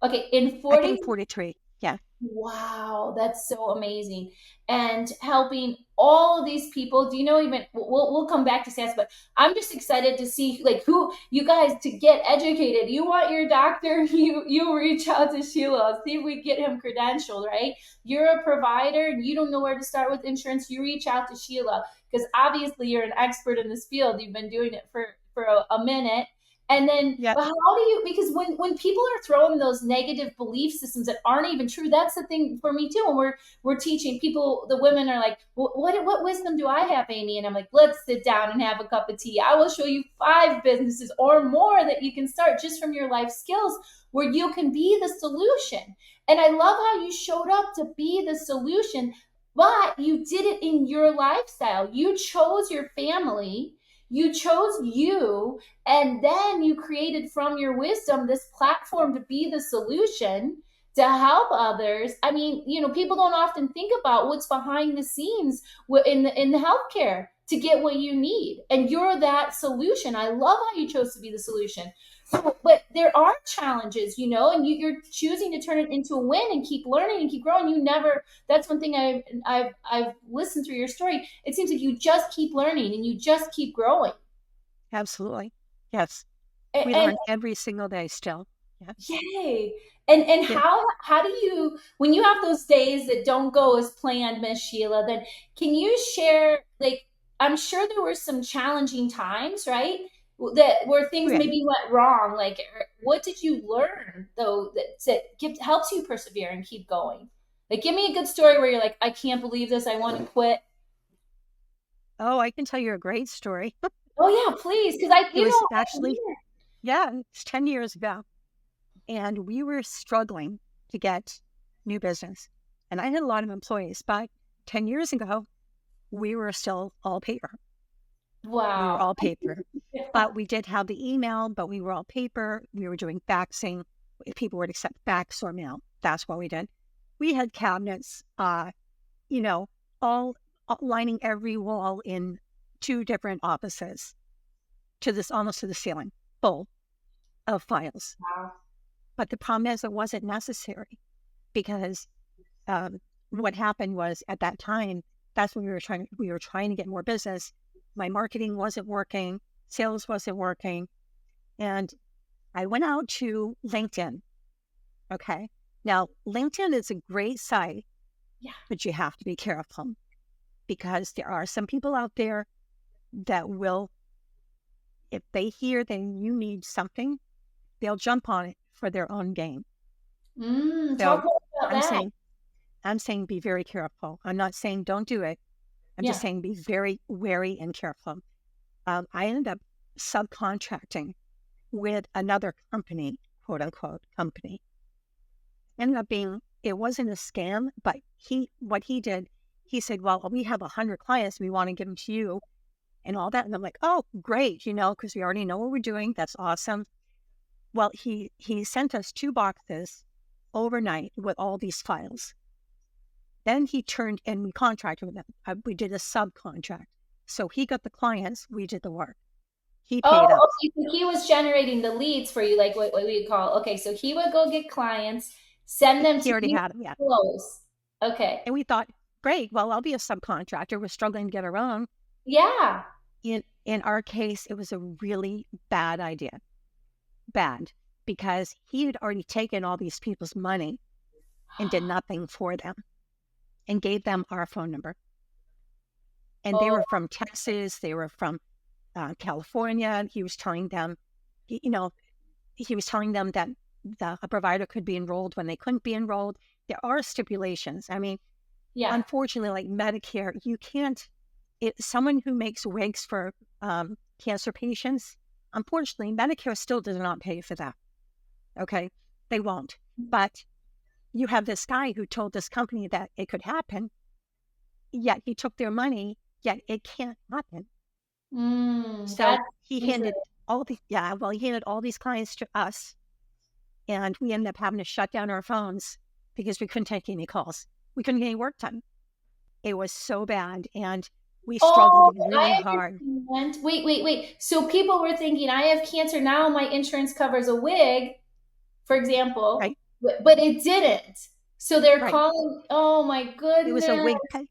Okay, in I 40. think 43. Yeah. Wow, that's so amazing. And helping all of these people. Do you know even we'll come back to stats, but I'm just excited to see like who you guys to get educated. You want your doctor, you reach out to Sheila, see if we get him credentialed, right? You're a provider and you don't know where to start with insurance, you reach out to Sheila because obviously you're an expert in this field. You've been doing it for a minute. And then, Yeah. but how do you, because when people are throwing those negative belief systems that aren't even true, that's the thing for me too. When we're teaching people, the women are like, what wisdom do I have, Amy? And I'm like, let's sit down and have a cup of tea. I will show you 5 businesses or more that you can start just from your life skills where you can be the solution. And I love how you showed up to be the solution, but you did it in your lifestyle. You chose your family. You chose you, and then you created from your wisdom this platform to be the solution to help others. I mean, people don't often think about what's behind the scenes in the healthcare to get what you need. And you're that solution. I love how you chose to be the solution. So, but there are challenges, and you're choosing to turn it into a win and keep learning and keep growing. You never. That's one thing I've listened through your story. It seems like you just keep learning and you just keep growing. Absolutely. Yes. We And learn every single day still. Yeah. yay. And Yeah. how do you, when you have those days that don't go as planned, Miss Sheila, then can you share, like, I'm sure there were some challenging times, right? That where Oh, things yeah. maybe went wrong. Like, what did you learn though that helps you persevere and keep going? Like, give me a good story where you're like, I can't believe this, I want to quit. Oh, I can tell you a great story. Oh yeah, please, because It was actually, yeah, it's 10 years ago. And we were struggling to get new business. And I had a lot of employees, but 10 years ago, we were still all paper. We were wow. all paper. But we did have the email, but we were all paper. We were doing faxing. If people would accept fax or mail, that's what we did. We had cabinets, you know, all lining every wall in 2 different offices to this almost to the ceiling, full of files. Wow. But the problem is it wasn't necessary because what happened was at that time, that's when we were trying to get more business. My marketing wasn't working, sales wasn't working. And I went out to LinkedIn. Okay. Now, LinkedIn is a great site, Yeah. but you have to be careful because there are some people out there that will, if they hear that you need something, they'll jump on it for their own gain. Talk So about I'm that. saying, I'm saying be very careful. I'm not saying don't do it. I'm just Yeah. saying be very wary and careful. I ended up subcontracting with another company, quote unquote company. Ended up being, it wasn't a scam, but what he did, he said, well, we have 100 clients. We want to give them to you and all that. And I'm like, oh, great, because we already know what we're doing. That's awesome. Well, he sent us 2 boxes overnight with all these files. Then he turned and we contracted with them. We did a subcontract. So he got the clients, we did the work. He Oh, paid us. okay. So he was generating the leads for you, like what we call. Okay, so he would go get clients, send them He to already you had them, yeah. to close. Okay. And we thought, great, well, I'll be a subcontractor. We're struggling to get our own. Yeah. In our case, it was a really bad idea. Bad. Because he had already taken all these people's money and did nothing for them and gave them our phone number. And they Oh, were from Texas. They were from California. He was telling them, you know, he was telling them that a provider could be enrolled when they couldn't be enrolled. There are stipulations. I mean, yeah. unfortunately, like Medicare, you can't, someone who makes wigs for cancer patients, unfortunately, Medicare still does not pay for that. Okay. They won't. But you have this guy who told this company that it could happen, yet he took their money, yet it can't happen. So That's he interesting. handed he handed all these clients to us, and we ended up having to shut down our phones because we couldn't take any calls. We couldn't get any work done. It was so bad, and we struggled Oh, really I hard, understand. Wait. So people were thinking, I have cancer now. My insurance covers a wig, for example, right? but it didn't. So they're Right. calling. Oh my goodness.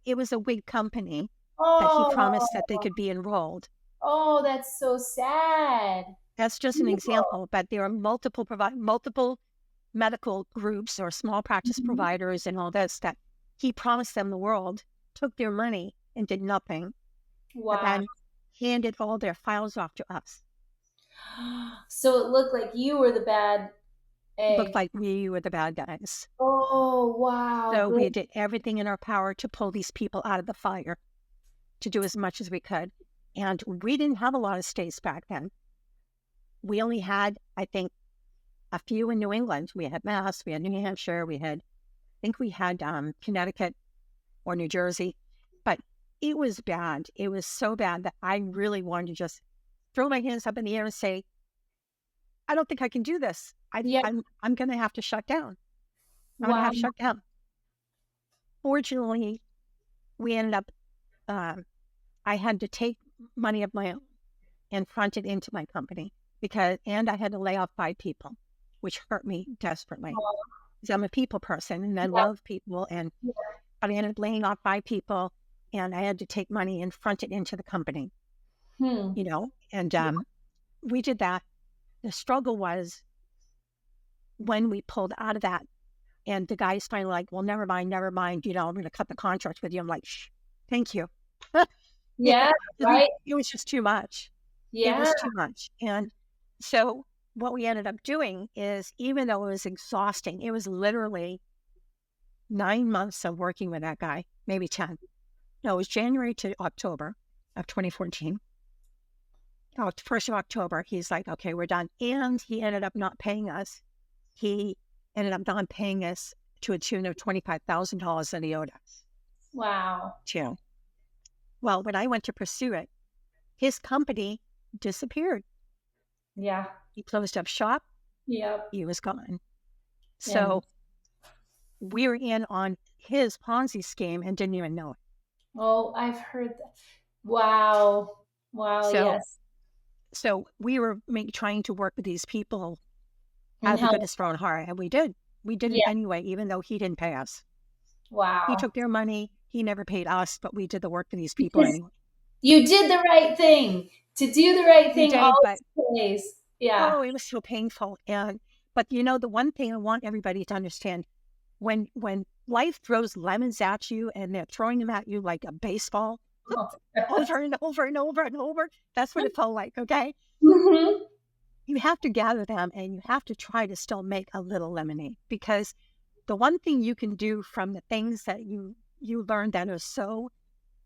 It was a wig company that he promised that they Oh, could be enrolled. oh, that's so sad. That's just an People. example, but there are multiple medical groups or small practice Mhm. providers and all this that he promised them the world, took their money and did nothing, but Wow. then handed all their files off to us. So it looked like you were the bad It looked egg. like we were the bad guys. Oh, wow. So Good. we did everything in our power to pull these people out of the fire, to do as much as we could. And we didn't have a lot of states back then. We only had, I think, a few in New England. We had Mass, we had New Hampshire, I think we had Connecticut or New Jersey, but it was bad. It was so bad that I really wanted to just throw my hands up in the air and say, I don't think I can do this. Yeah. I'm going to have to shut down. I'm going to Wow. have to shut down. Fortunately, we ended up, I had to take money of my own and front it into my company and I had to lay off 5 people, which hurt me desperately. Because I'm a people person and I Yeah. love people. But I ended up laying off 5 people and I had to take money and front it into the company, Hmm. and we did that. The struggle was when we pulled out of that and the guy's finally like, well, never mind, I'm going to cut the contract with you. I'm like, shh, thank you. Yeah. 'Cause Right. it was just too much. It Yeah. was too much. And so what we ended up doing is, even though it was exhausting, it was literally 9 months of working with that guy, maybe 10. No, it was January to October of 2014. Oh, 1st of October, he's like, okay, we're done. And he ended up not paying us. He ended up not paying us to a tune of $25,000 that he owed us Wow. too. Well, when I went to pursue it, his company disappeared. Yeah. He closed up shop. Yep. He was gone. And So we were in on his Ponzi scheme and didn't even know it. oh, I've heard that. Wow. Wow. So, Yes. so we were trying to work with these people out And of the help. goodness of our own heart, and we did. We did it Yeah. anyway, even though he didn't pay us. He Wow. took their money. He never paid us, but we did the work for these people Because anyway. you did the right thing. To do the right We thing did, but always pays. Yeah. oh, it was so painful. But the one thing I want everybody to understand, when life throws lemons at you and they're throwing them at you like a baseball, over and over and over and over, that's what it felt like. Okay, Mhm. you have to gather them and you have to try to still make a little lemonade, because the one thing you can do from the things that you learn that are so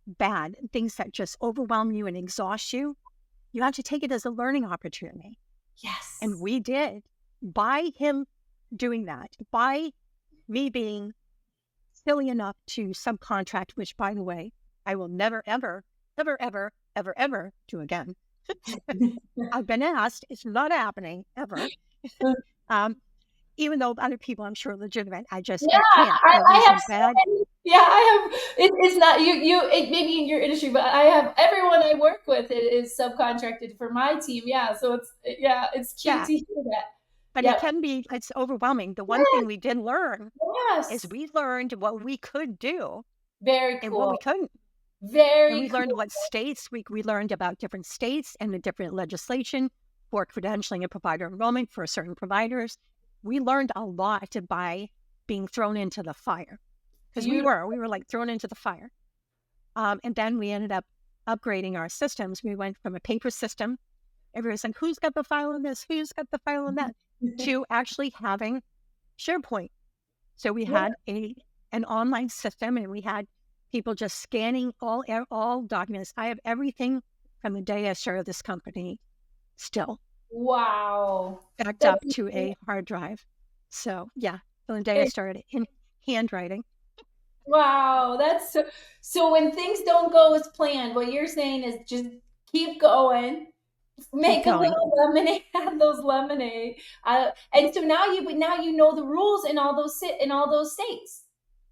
bad, things that just overwhelm you and exhaust you, you have to take it as a learning opportunity. And Yes. we did. By him doing that, by me being silly enough to subcontract, which, by the way, I will never, ever, ever, ever, ever, ever do again. I've been asked, it's not happening ever. um, even though other people I'm sure are legitimate, Yeah, I can't. It I was have a so bad, many. Yeah, I have. It's not it maybe in your industry, but I have everyone I work with is subcontracted for my team. Yeah, so it's cute yeah, to hear that. but it Yep. can be, it's overwhelming. The one thing Yes, we did learn is yes. we learned what we could do Very and what we cool. couldn't. And Very we learned cool. what states, we learned about different states and the different legislation for credentialing and provider enrollment for certain providers. We learned a lot by being thrown into the fire because Beautiful. we were like thrown into the fire. And then we ended up upgrading our systems. We went from a paper system, everyone's like, who's got the file on this? Who's got the file on that? To actually having SharePoint. So we Yeah. had an online system, and we had people just scanning all documents. I have everything from the day I started this company still Wow. backed That's up to a hard drive. So yeah, from the day I insane. started in handwriting, Wow. That's so when things don't go as planned, what you're saying is just keep going. keep Make a going. little lemonade, have those lemonade. And so now you know the rules in all those in all those states.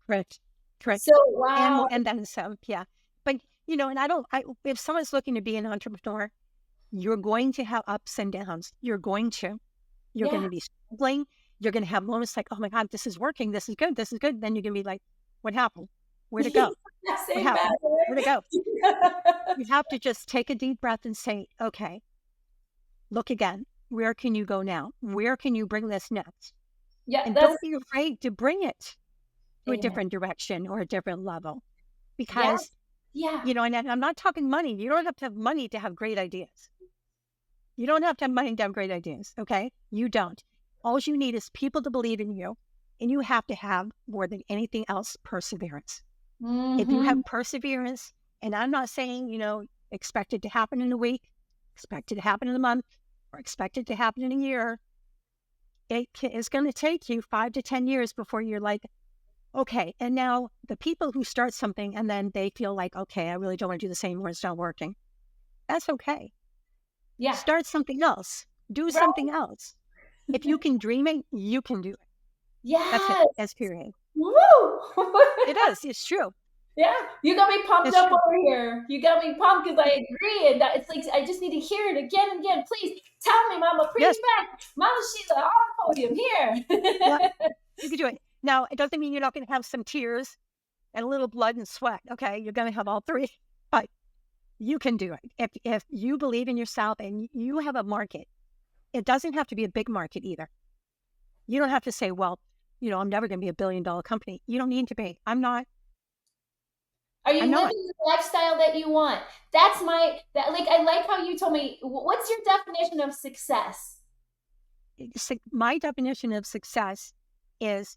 Correct, correct, So and wow, more, and then some, yeah. But and if someone's looking to be an entrepreneur, you're going to have ups and downs. You're going yeah, to be struggling. You're going to have moments like, oh my God, this is working. This is good. This is good. Then you're going to be like, what happened? Where'd it go? What same happened? Where'd it go? matter. You have to just take a deep breath and say, okay, look again. Where can you go now? Where can you bring this next? Yeah, And that's don't be afraid to bring it to a amen. different direction or a different level. Yeah, Because, yeah. and I'm not talking money. You don't have to have money to have great ideas. You don't have to have money to have great ideas. Okay. You don't. All you need is people to believe in you. And you have to have more than anything else, perseverance. If you Hmm. have perseverance, and I'm not saying, expect it to happen in a week, expect it to happen in a month, or expect it to happen in a year, it's going to take you 5 to 10 years before you're like, okay. And now the people who start something and then they feel like, okay, I really don't want to do this anymore. It's not working. That's okay. Yeah, Start something else. Do right. something else. If you can dream it, you can do it. That's it. Yes. That's period. Woo! It is. It's true. Yeah, you got me pumped It's up true. over here. You got me pumped because I agree, and it's like I just need to hear it again and again. Please tell me, Mama, preach Yes. back, Mama Sheila on the podium Yeah. here. You can do it. Now, it doesn't mean you're not going to have some tears and a little blood and sweat. Okay. You're going to have all three, but you can do it. If you believe in yourself and you have a market, it doesn't have to be a big market either. You don't have to say, well, I'm never going to be $1 billion company. You don't need to be. I'm not. Are I'm you not. living the lifestyle that you want? That's my that like I like how you told me. What's your definition of success? My definition of success is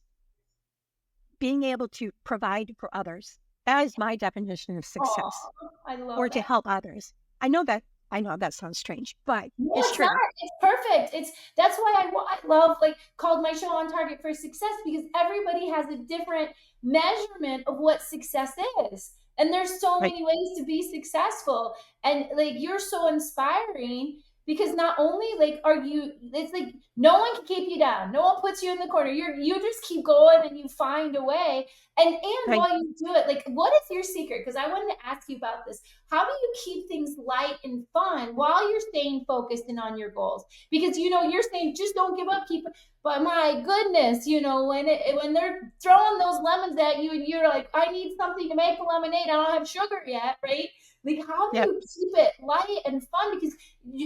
being able to provide for others. That is my definition of Oh, success, I love or to that. help others. I know that sounds strange, but No, it's it's not. true. It's perfect. It's that's why I love like called my show On Target for Success because everybody has a different measurement of what success is. And there's so Right. many ways to be successful. And like you're so inspiring because not only like are you it's like no one can keep you down. No one puts you in the corner. You just keep going and you find a way. And Right. while you do it, like what is your secret? Because I wanted to ask you about this. How do you keep things light and fun while you're staying focused and on your goals? Because you're saying just don't give up, keep. But my goodness, when they're throwing those lemons at you and you're like, I need something to make a lemonade. I don't have sugar yet, right? Like, how do Yep. you keep it light and fun? Because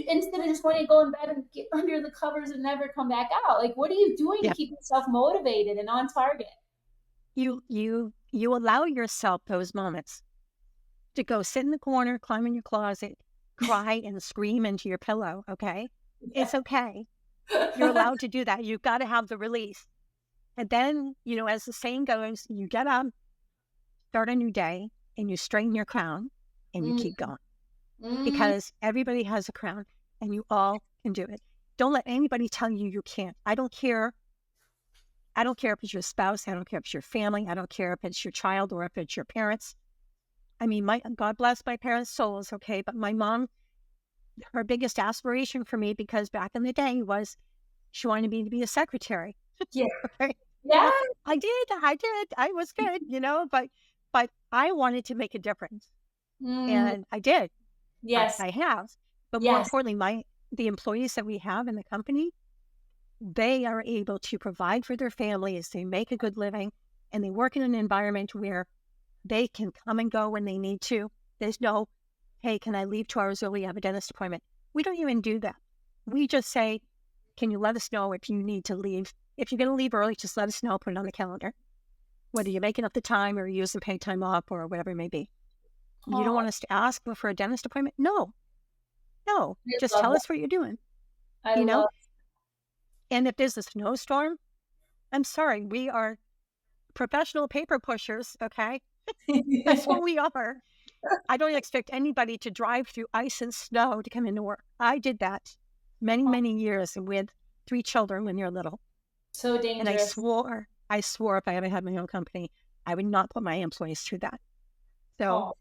instead of just wanting to go in bed and get under the covers and never come back out, like, what are you doing to Yep. keep yourself motivated and on target? You allow yourself those moments to go sit in the corner, climb in your closet, cry and scream into your pillow. Okay. It's okay. You're allowed to do that. You've got to have the release. And then, as the saying goes, you get up, start a new day, and you straighten your crown and you keep going, Mm-hmm. because everybody has a crown and you all can do it. Don't let anybody tell you you can't. I don't care. I don't care if it's your spouse. I don't care if it's your family. I don't care if it's your child or if it's your parents. I mean, my God bless my parents' souls, okay? But my mom, her biggest aspiration for me, because back in the day, was she wanted me to be a secretary. Yeah. Right? Yeah. I was good, but I wanted to make a difference. Mm, And I did. yes. I have. But more Yes. importantly, the employees that we have in the company, they are able to provide for their families, they make a good living, and they work in an environment where they can come and go when they need to. There's no, hey, can I leave 2 hours early? I have a dentist appointment. We don't even do that. We just say, can you let us know if you need to leave? If you're going to leave early, just let us know, put it on the calendar. Whether you're making up the time or using paid time off or whatever it may be. You don't Oh, want us to ask for a dentist appointment? No, no. I Just love tell that. us what you're doing, I you know? love And if there's a snowstorm, I'm sorry, we are professional paper pushers, okay? That's what we are. I don't expect anybody to drive through ice and snow to come into work. I did that many, many years with 3 children when you're little. so And dangerous. I swore if I ever had my own company, I would not put my employees through that. So Oh,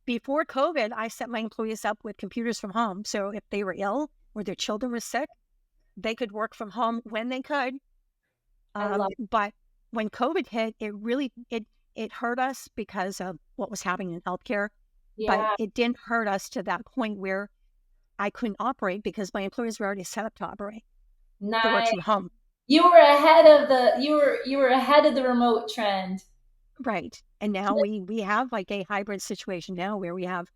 before COVID, I set my employees up with computers from home. So if they were ill or their children were sick, they could work from home when they could. I love But when COVID hit, it hurt us because of what was happening in healthcare. But Yeah. it didn't hurt us to that point where I couldn't operate because my employees were already set up to operate, to work Nice. from home. You were ahead of the ahead of the remote trend. Right. And now we have like a hybrid situation now where we have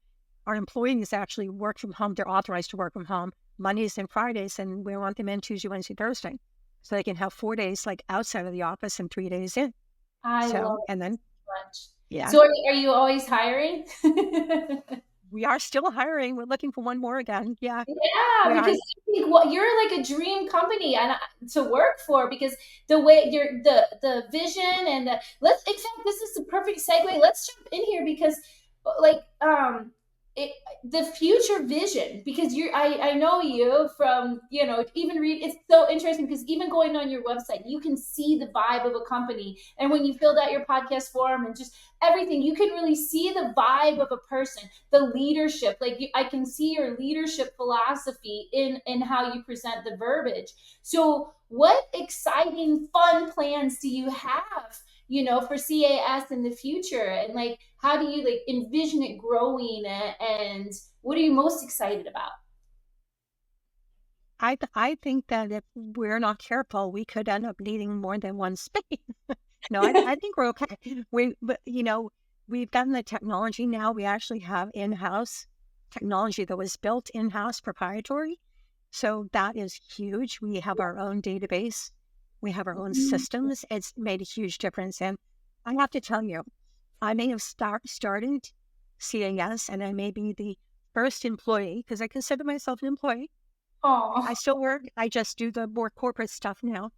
our employees actually work from home. They're authorized to work from home Mondays and Fridays, and we want them in Tuesday, Wednesday, Thursday. So they can have 4 days like outside of the office and 3 days in. I love So, and then, it much. yeah, So are you always hiring? we are still hiring. We're looking for one more again. Yeah, Yeah, we are. because I think what you're like a dream company and to work for because the way you're the vision and the let's in fact this is the perfect segue. Let's jump in here because like it the future vision because I know you from even read it's so interesting because even going on your website you can see the vibe of a company and when you filled out your podcast form and just everything you can really see the vibe of a person the leadership like I can see your leadership philosophy in how you present the verbiage so what exciting fun plans do you have for CAS in the future and like how do you like envision it growing and what are you most excited about? I think that if we're not careful, we could end up needing more than one space. No, I think we're okay. But we've gotten the technology now. We actually have in-house technology that was built in-house proprietary. So that is huge. We have our own database. We have our own systems. It's made a huge difference. And I have to tell you, I may have started CAS and I may be the first employee because I consider myself an employee. I Oh, still work. I just do the more corporate stuff now.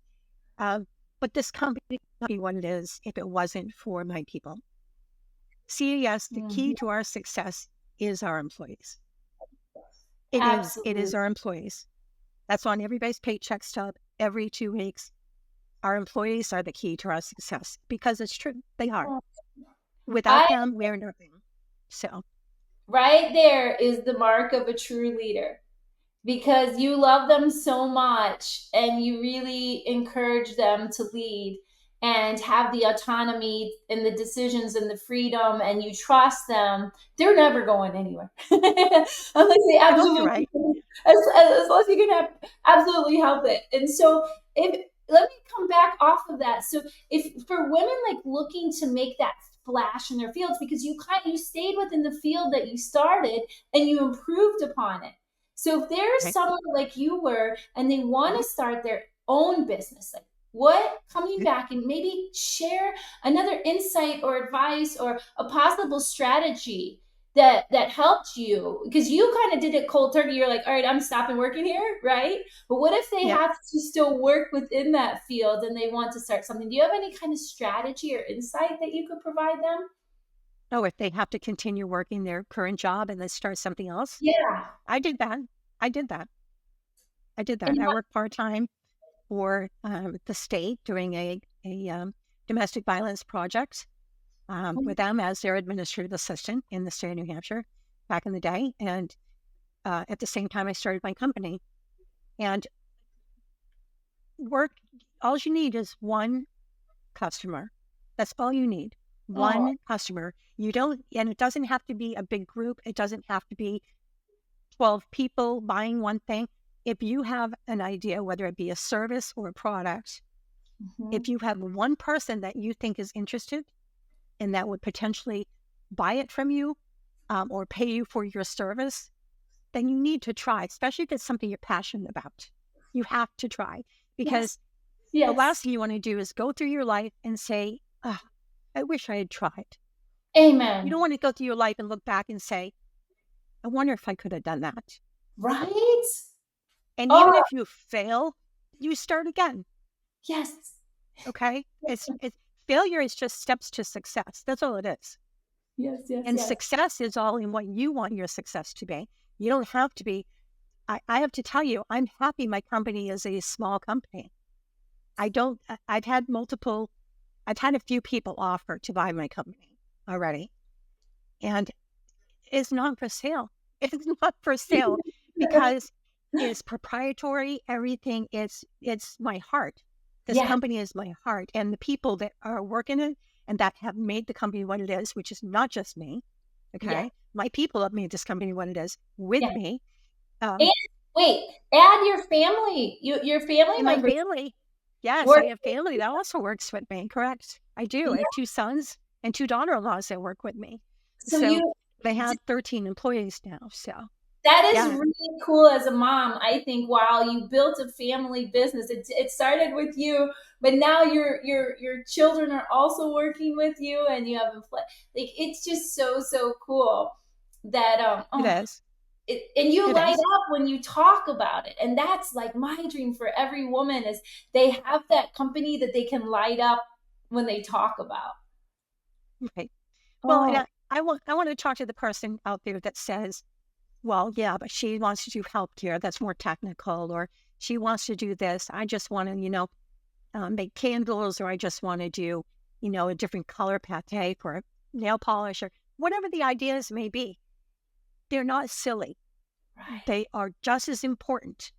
But this company would be what it is if it wasn't for my people. CES, the key to our success is our employees. It is absolutely. our employees. That's on everybody's paycheck stub every 2 weeks. Our employees are the key to our success because it's true. They are. I Without them, we're nothing. So, right there is the mark of a true leader because you love them so much and you really encourage them to lead and have the autonomy and the decisions and the freedom and you trust them they're never going anywhere unless they no, you're absolutely right. as long as you can have absolutely help it and so if let me come back off of that so if for women like looking to make that splash in their fields because you stayed within the field that you started and you improved upon it so if there's Right. someone like you were and they want to start their own business, like what coming back and maybe share another insight or advice or a possible strategy that helped you because you kind of did it cold turkey. You're like, all right, I'm stopping working here, right? But what if they Yeah. have to still work within that field and they want to start something? Do you have any kind of strategy or insight that you could provide them? Oh, if they have to continue working their current job and then start something else, Yeah. I did that. I did that. I did that. And I what, worked part-time for the state doing a domestic violence project with them as their administrative assistant in the state of New Hampshire back in the day. And at the same time, I started my company and work all you need is one customer. That's all you need. Oh, One customer. You don't, and it doesn't have to be a big group. It doesn't have to be 12 people buying one thing. If you have an idea, whether it be a service or a product, if mhm. you have one person that you think is interested and that would potentially buy it from you, or pay you for your service, then you need to try, especially if it's something you're passionate about. You have to try, Yes, because the last yes. thing you want to do is go through your life and say, "Ah, I wish I had tried." You Amen. don't want to go through your life and look back and say, I wonder if I could have done that. Right? And Oh, even if you fail, you start again. yes. Okay. It's failure is just steps to success. That's all it is. Yes, yes, And yes. success is all in what you want your success to be. You don't have to be. I have to tell you, I'm happy my company is a small company. I don't, I've had multiple, I've had a few people offer to buy my company already. And it's not for sale. It's not for sale because it's proprietary. Everything it's my heart. This Yeah, company is my heart, and the people that are working it and that have made the company what it is, which is not just me. yeah, Okay, my people have made this company what it is with yeah. me. And Um, wait, add your family. Your family and my members family, yes, work. I have family that also works with me. Correct, I do. I have Yeah. two sons and two daughter-in-laws that work with me. So So you they have 13 employees now. So that is yeah, really cool as a mom. I think wow, you built a family business. It started with you, but now your children are also working with you, and you have like it's just so cool that it oh is. and you It light is. up when you talk about it, and that's like my dream for every woman is they have that company that they can light up when they talk about. Right. Well, and Oh, I want to talk to the person out there that says, well, yeah, but she wants to do healthcare. That's more technical, or she wants to do this. I just want to, make candles, or I just want to do, a different color pate for nail polish, or whatever the ideas may be. They're not silly. right. They are just as important.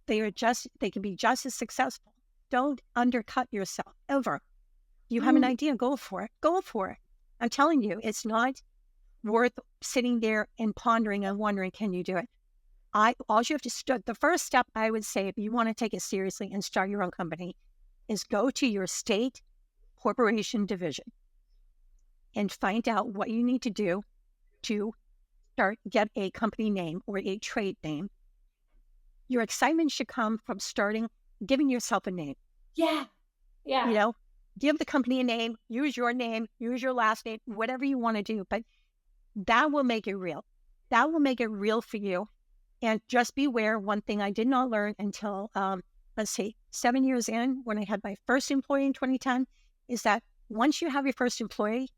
They can be just as successful. Don't undercut yourself ever. You have an Mm, idea, go for it. Go for it. I'm telling you, it's not worth sitting there and pondering and wondering, can you do it? All you have to start, the first step I would say, if you want to take it seriously and start your own company, is go to your state corporation division and find out what you need to do to get a company name or a trade name. Your excitement should come from giving yourself a name. yeah, You yeah. know, give the company a name, use your last name, whatever you want to do, but that will make it real. That will make it real for you. And just beware, one thing I did not learn until, let's see, 7 years in, when I had my first employee in 2010, is that once you have your first employee,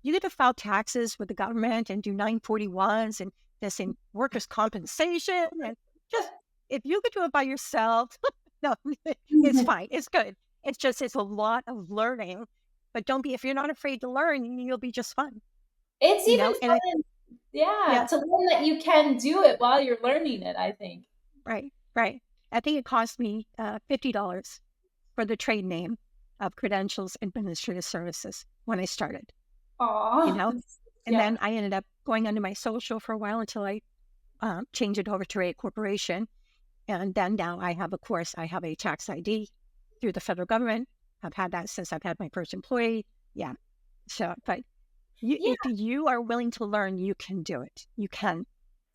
you get to file taxes with the government and do 941s and this in workers' compensation. And just, if you could do it by yourself, no, it's fine. It's good. It's a lot of learning, but don't be, if you're not afraid to learn, you'll be just fine, It's even And I, fun, yeah, yeah, to learn that you can do it while you're learning it, I think. right, right. I think it cost me $50 for the trade name of Credentials Administrative Services when I started, you Aw, know? And yeah. then I ended up going under my social for a while until I changed it over to a corporation. And then now I have, of course, I have a tax ID through the federal government. I've had that since I've had my first employee. Yeah. So, but Yeah. if you are willing to learn, you can do it. You can.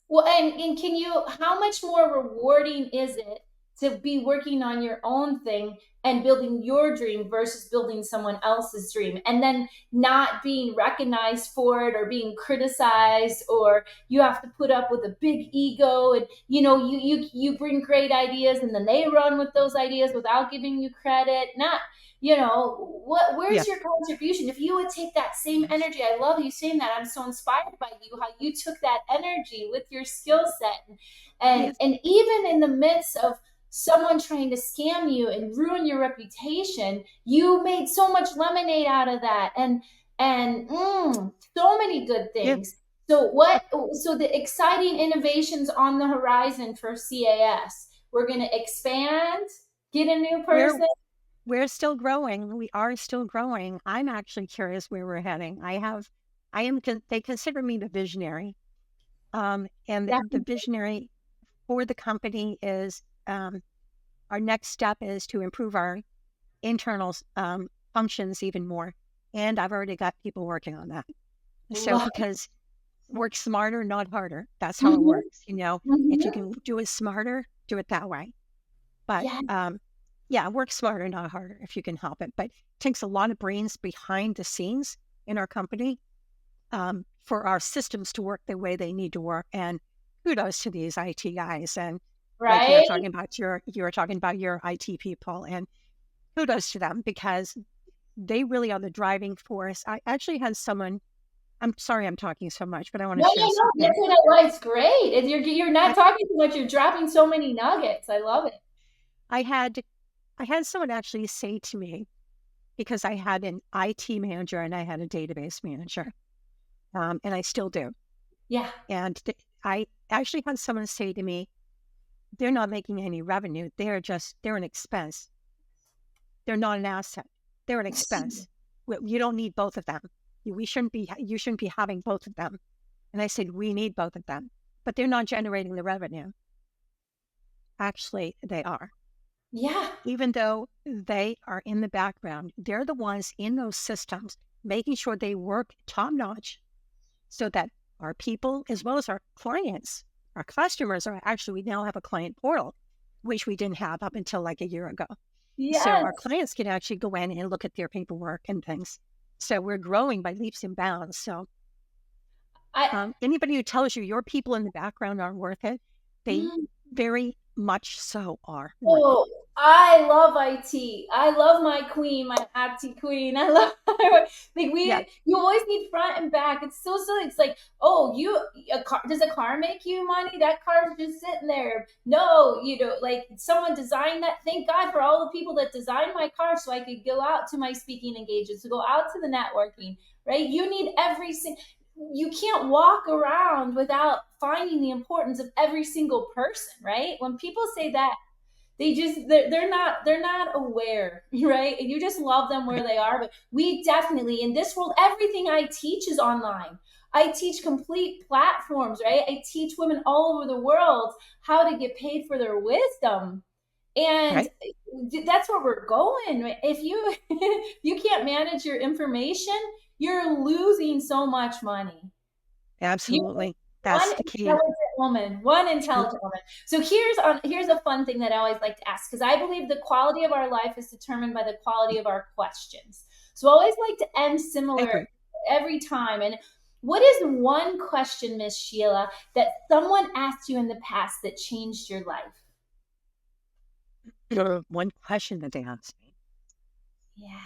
Well, and can you, how much more rewarding is it to be working on your own thing and building your dream versus building someone else's dream and then not being recognized for it or being criticized or you have to put up with a big ego and you bring great ideas and then they run with those ideas without giving you credit. Not where's your Yes. contribution if you would take that same energy. I love you saying that. I'm so inspired by you how you took that energy with your skill set and Yes. and even in the midst of someone trying to scam you and ruin your reputation, you made so much lemonade out of that and so many good Yeah. things. So the exciting innovations on the horizon for CAS, we're going to expand, get a new We're person. we're still growing. We are still growing. I'm actually curious where we're heading. They consider me the visionary. And the visionary for the company is, our next step is to improve our internal functions even more. And I've already got people working on that. So Love. because work smarter, not harder. That's how it Mhm, works. You know, if you mhm. can do it smarter, do it that way. But Yeah, yeah, work smarter, not harder if you can help it. But it takes a lot of brains behind the scenes in our company, for our systems to work the way they need to work. And kudos to these IT guys. And like right? you were talking about your IT people, and kudos to them because they really are the driving force. I actually had someone. I'm sorry I'm talking so much, but I want to No, share no, no. That's something. what I like. It's great. You're not I, talking too much. You're dropping so many nuggets. I love it. I had I had someone actually say to me, because I had an IT manager and I had a database manager, and I still do. Yeah. And I actually had someone say to me, they're not making any revenue. They're an expense. They're not an asset. They're an expense. You don't need both of them. You shouldn't be having both of them. And I said, we need both of them, but they're not generating the revenue. Actually, they are. Yeah. Even though they are in the background, they're the ones in those systems making sure they work top notch so that our people, as well as our clients, our customers are actually, we now have a client portal, which we didn't have up until like a year ago. So Yes. our clients can actually go in and look at their paperwork and things. So we're growing by leaps and bounds. So I anybody who tells you your people in the background aren't worth it, they mm, very much so are worth it. oh, I love IT. I love my queen, my IT queen. I love like Yeah, you always need front and back. It's so silly. It's like, oh, a car does a car make you money? That car's just sitting there. No, like someone designed that. Thank God for all the people that designed my car so I could go out to my speaking engagements, to go out to the networking, right? You need every single you can't walk around without finding the importance of every single person, right? When people say that, they're not aware, right? And you just love them where right, they are. But we definitely, in this world, everything I teach is online. I teach complete platforms, right? I teach women all over the world how to get paid for their wisdom. And right. that's where we're going. If you if you can't manage your information, you're losing so much money. You Absolutely. one That's the key. intelligent woman, one intelligent woman. So here's a fun thing that I always like to ask, because I believe the quality of our life is determined by the quality of our questions. So I always like to end I similar agree. every time. And what is one question, Miss Sheila, that someone asked you in the past that changed your life? One question that they asked me. Yeah.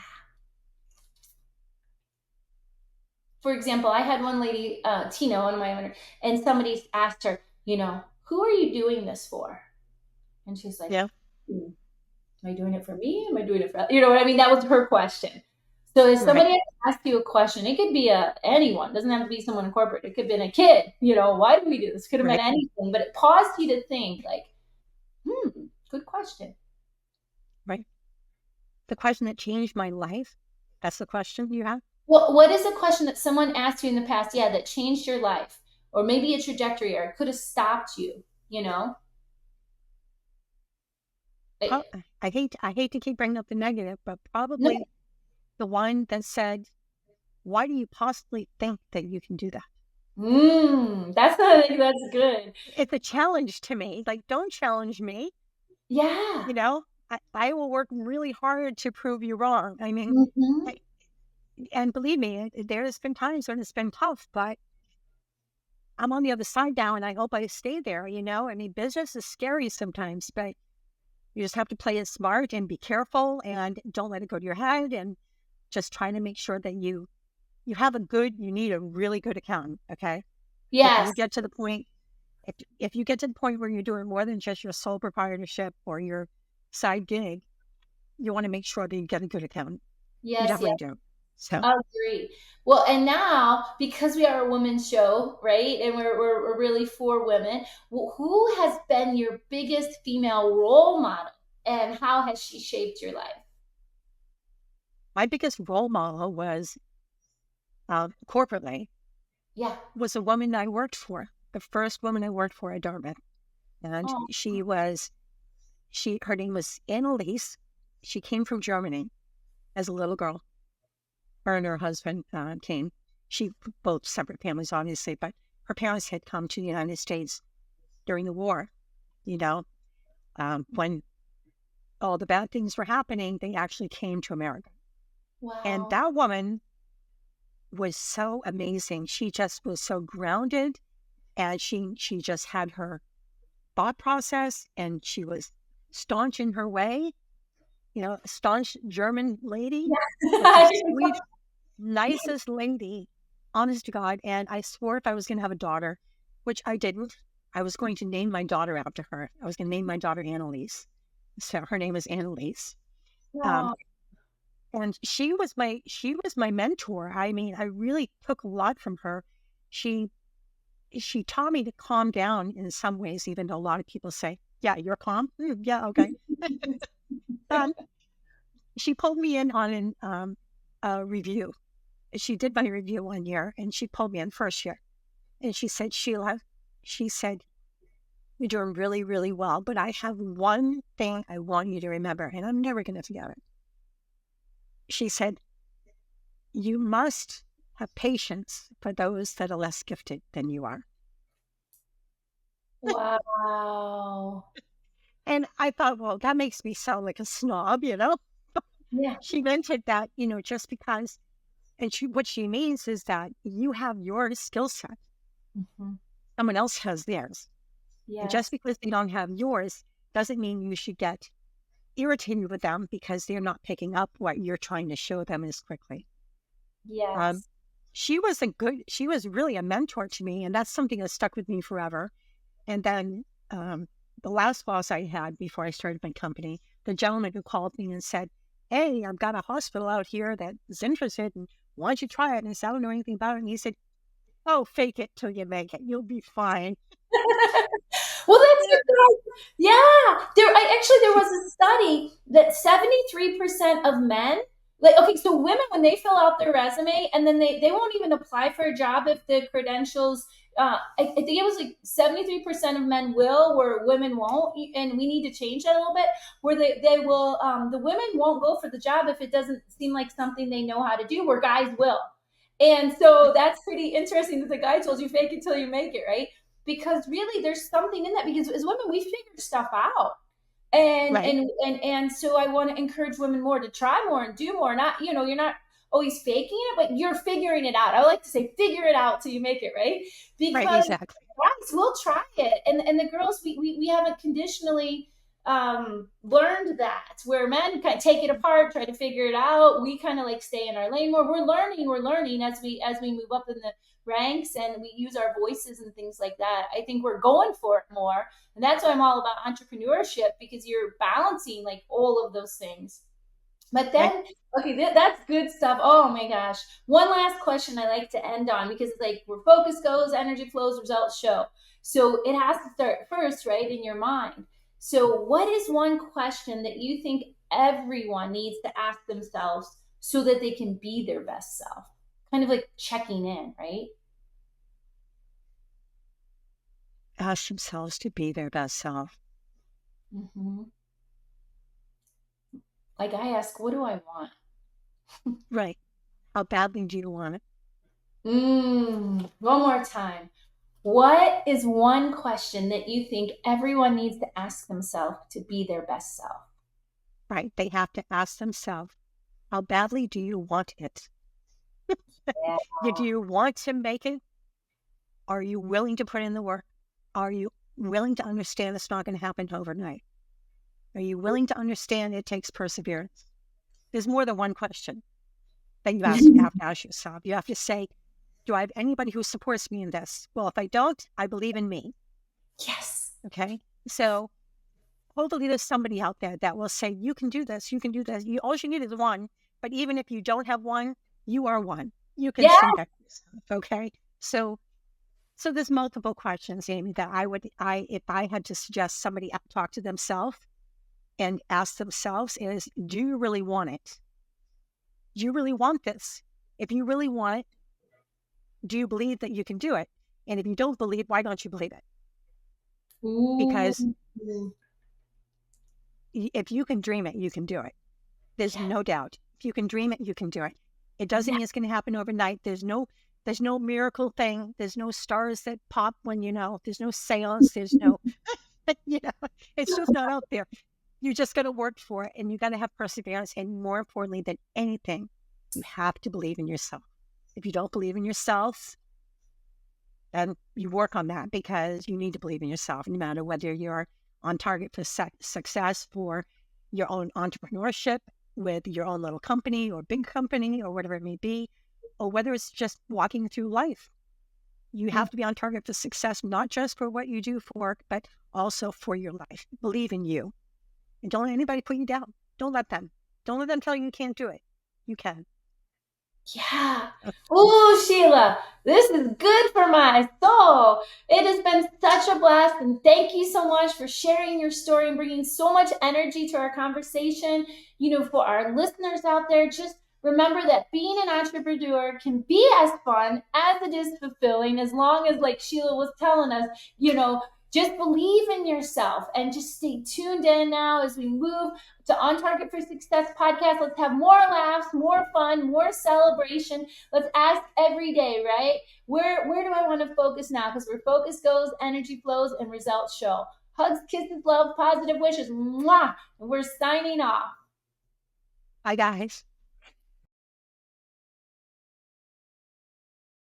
For example, I had one lady, Tina, one of my owners, and somebody asked her, who are you doing this for? And she's like, Yeah, "Hmm, am I doing it for me? Am I doing it for you know what I mean?" That was her question. So if right, somebody asks you a question, it could be anyone. It doesn't have to be someone in corporate. It could have been a kid. Why do we do this? Could have been right, anything, but it paused you to think, like, good question. right. The question that changed my life. That's the question you have. What is a question that someone asked you in the past? Yeah, that changed your life, or maybe a trajectory, or it could have stopped you. You know, Pro- Eh, I hate to keep bringing up the negative, but no, probably the one that said, "Why do you possibly think that you can do that?" that's I think that's good. It's a challenge to me. Like, don't challenge me. Yeah. You know, I will work really hard to prove you wrong. I mean, Hmm. I, and believe me, there's been times when it's been tough, but I'm on the other side now, and I hope I stay there. I mean, business is scary sometimes, but you just have to play it smart and be careful, and don't let it go to your head, and just trying to make sure that you need a really good accountant. Okay, if Yes. you get to the point if you get to the point where you're doing more than just your sole proprietorship or your side gig, you want to make sure that you get a good accountant. You Yes. definitely do. So, Agree. Well, and now because we are a women's show, right, and we're really for women, who has been your biggest female role model, and how has she shaped your life? my biggest role model was corporately Yeah. was a woman I worked for, the first woman I worked for at Dartmouth. And Oh, her name was Annalise. She came from Germany as a little girl. Her and her husband came. She, both separate families, obviously, but her parents had come to the United States during the war. You know, when all the bad things were happening, they actually came to America. And wow. that woman was so amazing. She just was so grounded, and she just had her thought process, and she was staunch in her way. A staunch German lady, but the Yeah. sweet, nicest lady, honest to God. And I swore if I was going to have a daughter, which I didn't, I was going to name my daughter after her. I was going to name my daughter Annalise. So her name is Annalise. Um, Oh, and she was my mentor. I mean, I really took a lot from her. She she taught me to calm down in some ways, even though a lot of people say, "Yeah, you're calm." Yeah, okay. Um, she pulled me in on a review. She did my review one year, and she pulled me in first year. And she said, "Sheila," she said, "you're doing really, really well, but I have one thing I want you to remember, and I'm never going to forget it." She said, "You must have patience for those that are less gifted than you are." wow. And I thought, well, that makes me sound like a snob. Yeah. She meant it that, just because, and what she means is that you have your skill set, Hmm. someone else has theirs. And just Yes. because they don't have yours doesn't mean you should get irritated with them because they're not picking up what you're trying to show them as quickly. Um, Yes. she was really a mentor to me, and that's something that stuck with me forever. And then the last boss I had before I started my company, the gentleman who called me and said, "Hey, I've got a hospital out here that is interested, and why don't you try it?" And I said, "I don't know anything about it." And he said, "Oh, fake it till you make it. You'll be fine." Well, that's your yeah. There was a study that 73% of men, like, okay, so women, when they fill out their resume and then they won't even apply for a job if the credentials, I think it was like 73% of men will, where women won't, and we need to change that a little bit, where they will, the women won't go for the job if it doesn't seem like something they know how to do, where guys will. And so that's pretty interesting that the guy told you fake it till you make it, right? Because really there's something in that, because as women we figure stuff out, Right, and so I want to encourage women more to try more and do more. Not, you're not always faking it, but you're figuring it out. I like to say figure it out till you make it, right? right, Because exactly. guys will try it, and the girls, we haven't conditionally learned that, where men kind of take it apart, try to figure it out. We kind of like stay in our lane more. We're learning as we move up in the ranks, and we use our voices and things like that. I think we're going for it more, and that's why I'm all about entrepreneurship, because you're balancing like all of those things. But Right. then, okay, that's good stuff. Oh my gosh. One last question I like to end on, because it's like where focus goes, energy flows, results show. So it has to start first, right, in your mind. So, what is one question that you think everyone needs to ask themselves so that they can be their best self? Kind of like checking in, right? Ask themselves to be their best self. Hmm. Like I ask, what do I want? Right. How badly do you want it? One more time. What is one question that you think everyone needs to ask themselves to be their best self? Right. They have to ask themselves, how badly do you want it? Yeah. Do you want to make it? Are you willing to put in the work? Are you willing to understand it's not going to happen overnight? Are you willing to understand it takes perseverance? There's more than one question that you have to ask yourself. You have to say, do I have anybody who supports me in this? Well, if I don't, I believe in me. Yes. Okay. So hopefully there's somebody out there that will say, you can do this. You can do this. All you need is one. But even if you don't have one, you are one. You can Yeah. say that to yourself. Okay. So there's multiple questions, Amy, that if I had to suggest somebody talk to themselves and ask themselves is, do you really want it? Do you really want this? If you really want it, do you believe that you can do it? And if you don't believe, why don't you believe it? Because Ooh. if you can dream it, you can do it. There's Yeah. no doubt. If you can dream it, you can do it. It doesn't Yeah. mean it's going to happen overnight. There's no miracle thing. There's no stars that pop when there's no sales. There's no, it's just not out there. You just got to work for it, and you got to have perseverance. And more importantly than anything, you have to believe in yourself. If you don't believe in yourself, then you work on that, because you need to believe in yourself, no matter whether you're on target for success for your own entrepreneurship with your own little company or big company or whatever it may be, or whether it's just walking through life. You have to be on target for success, not just for what you do for work, but also for your life. Believe in you. And don't let anybody put you down. Don't let them. Don't let them tell you you can't do it. You can. Yeah. Oh, Sheila, this is good for my soul. It has been such a blast. And thank you so much for sharing your story and bringing so much energy to our conversation. For our listeners out there, just remember that being an entrepreneur can be as fun as it is fulfilling, as long as, like Sheila was telling us, just believe in yourself and just stay tuned in now as we move to On Target for Success podcast. Let's have more laughs, more fun, more celebration. Let's ask every day, right? Where do I want to focus now? Because where focus goes, energy flows, and results show. Hugs, kisses, love, positive wishes. Mwah! And we're signing off. Bye, guys.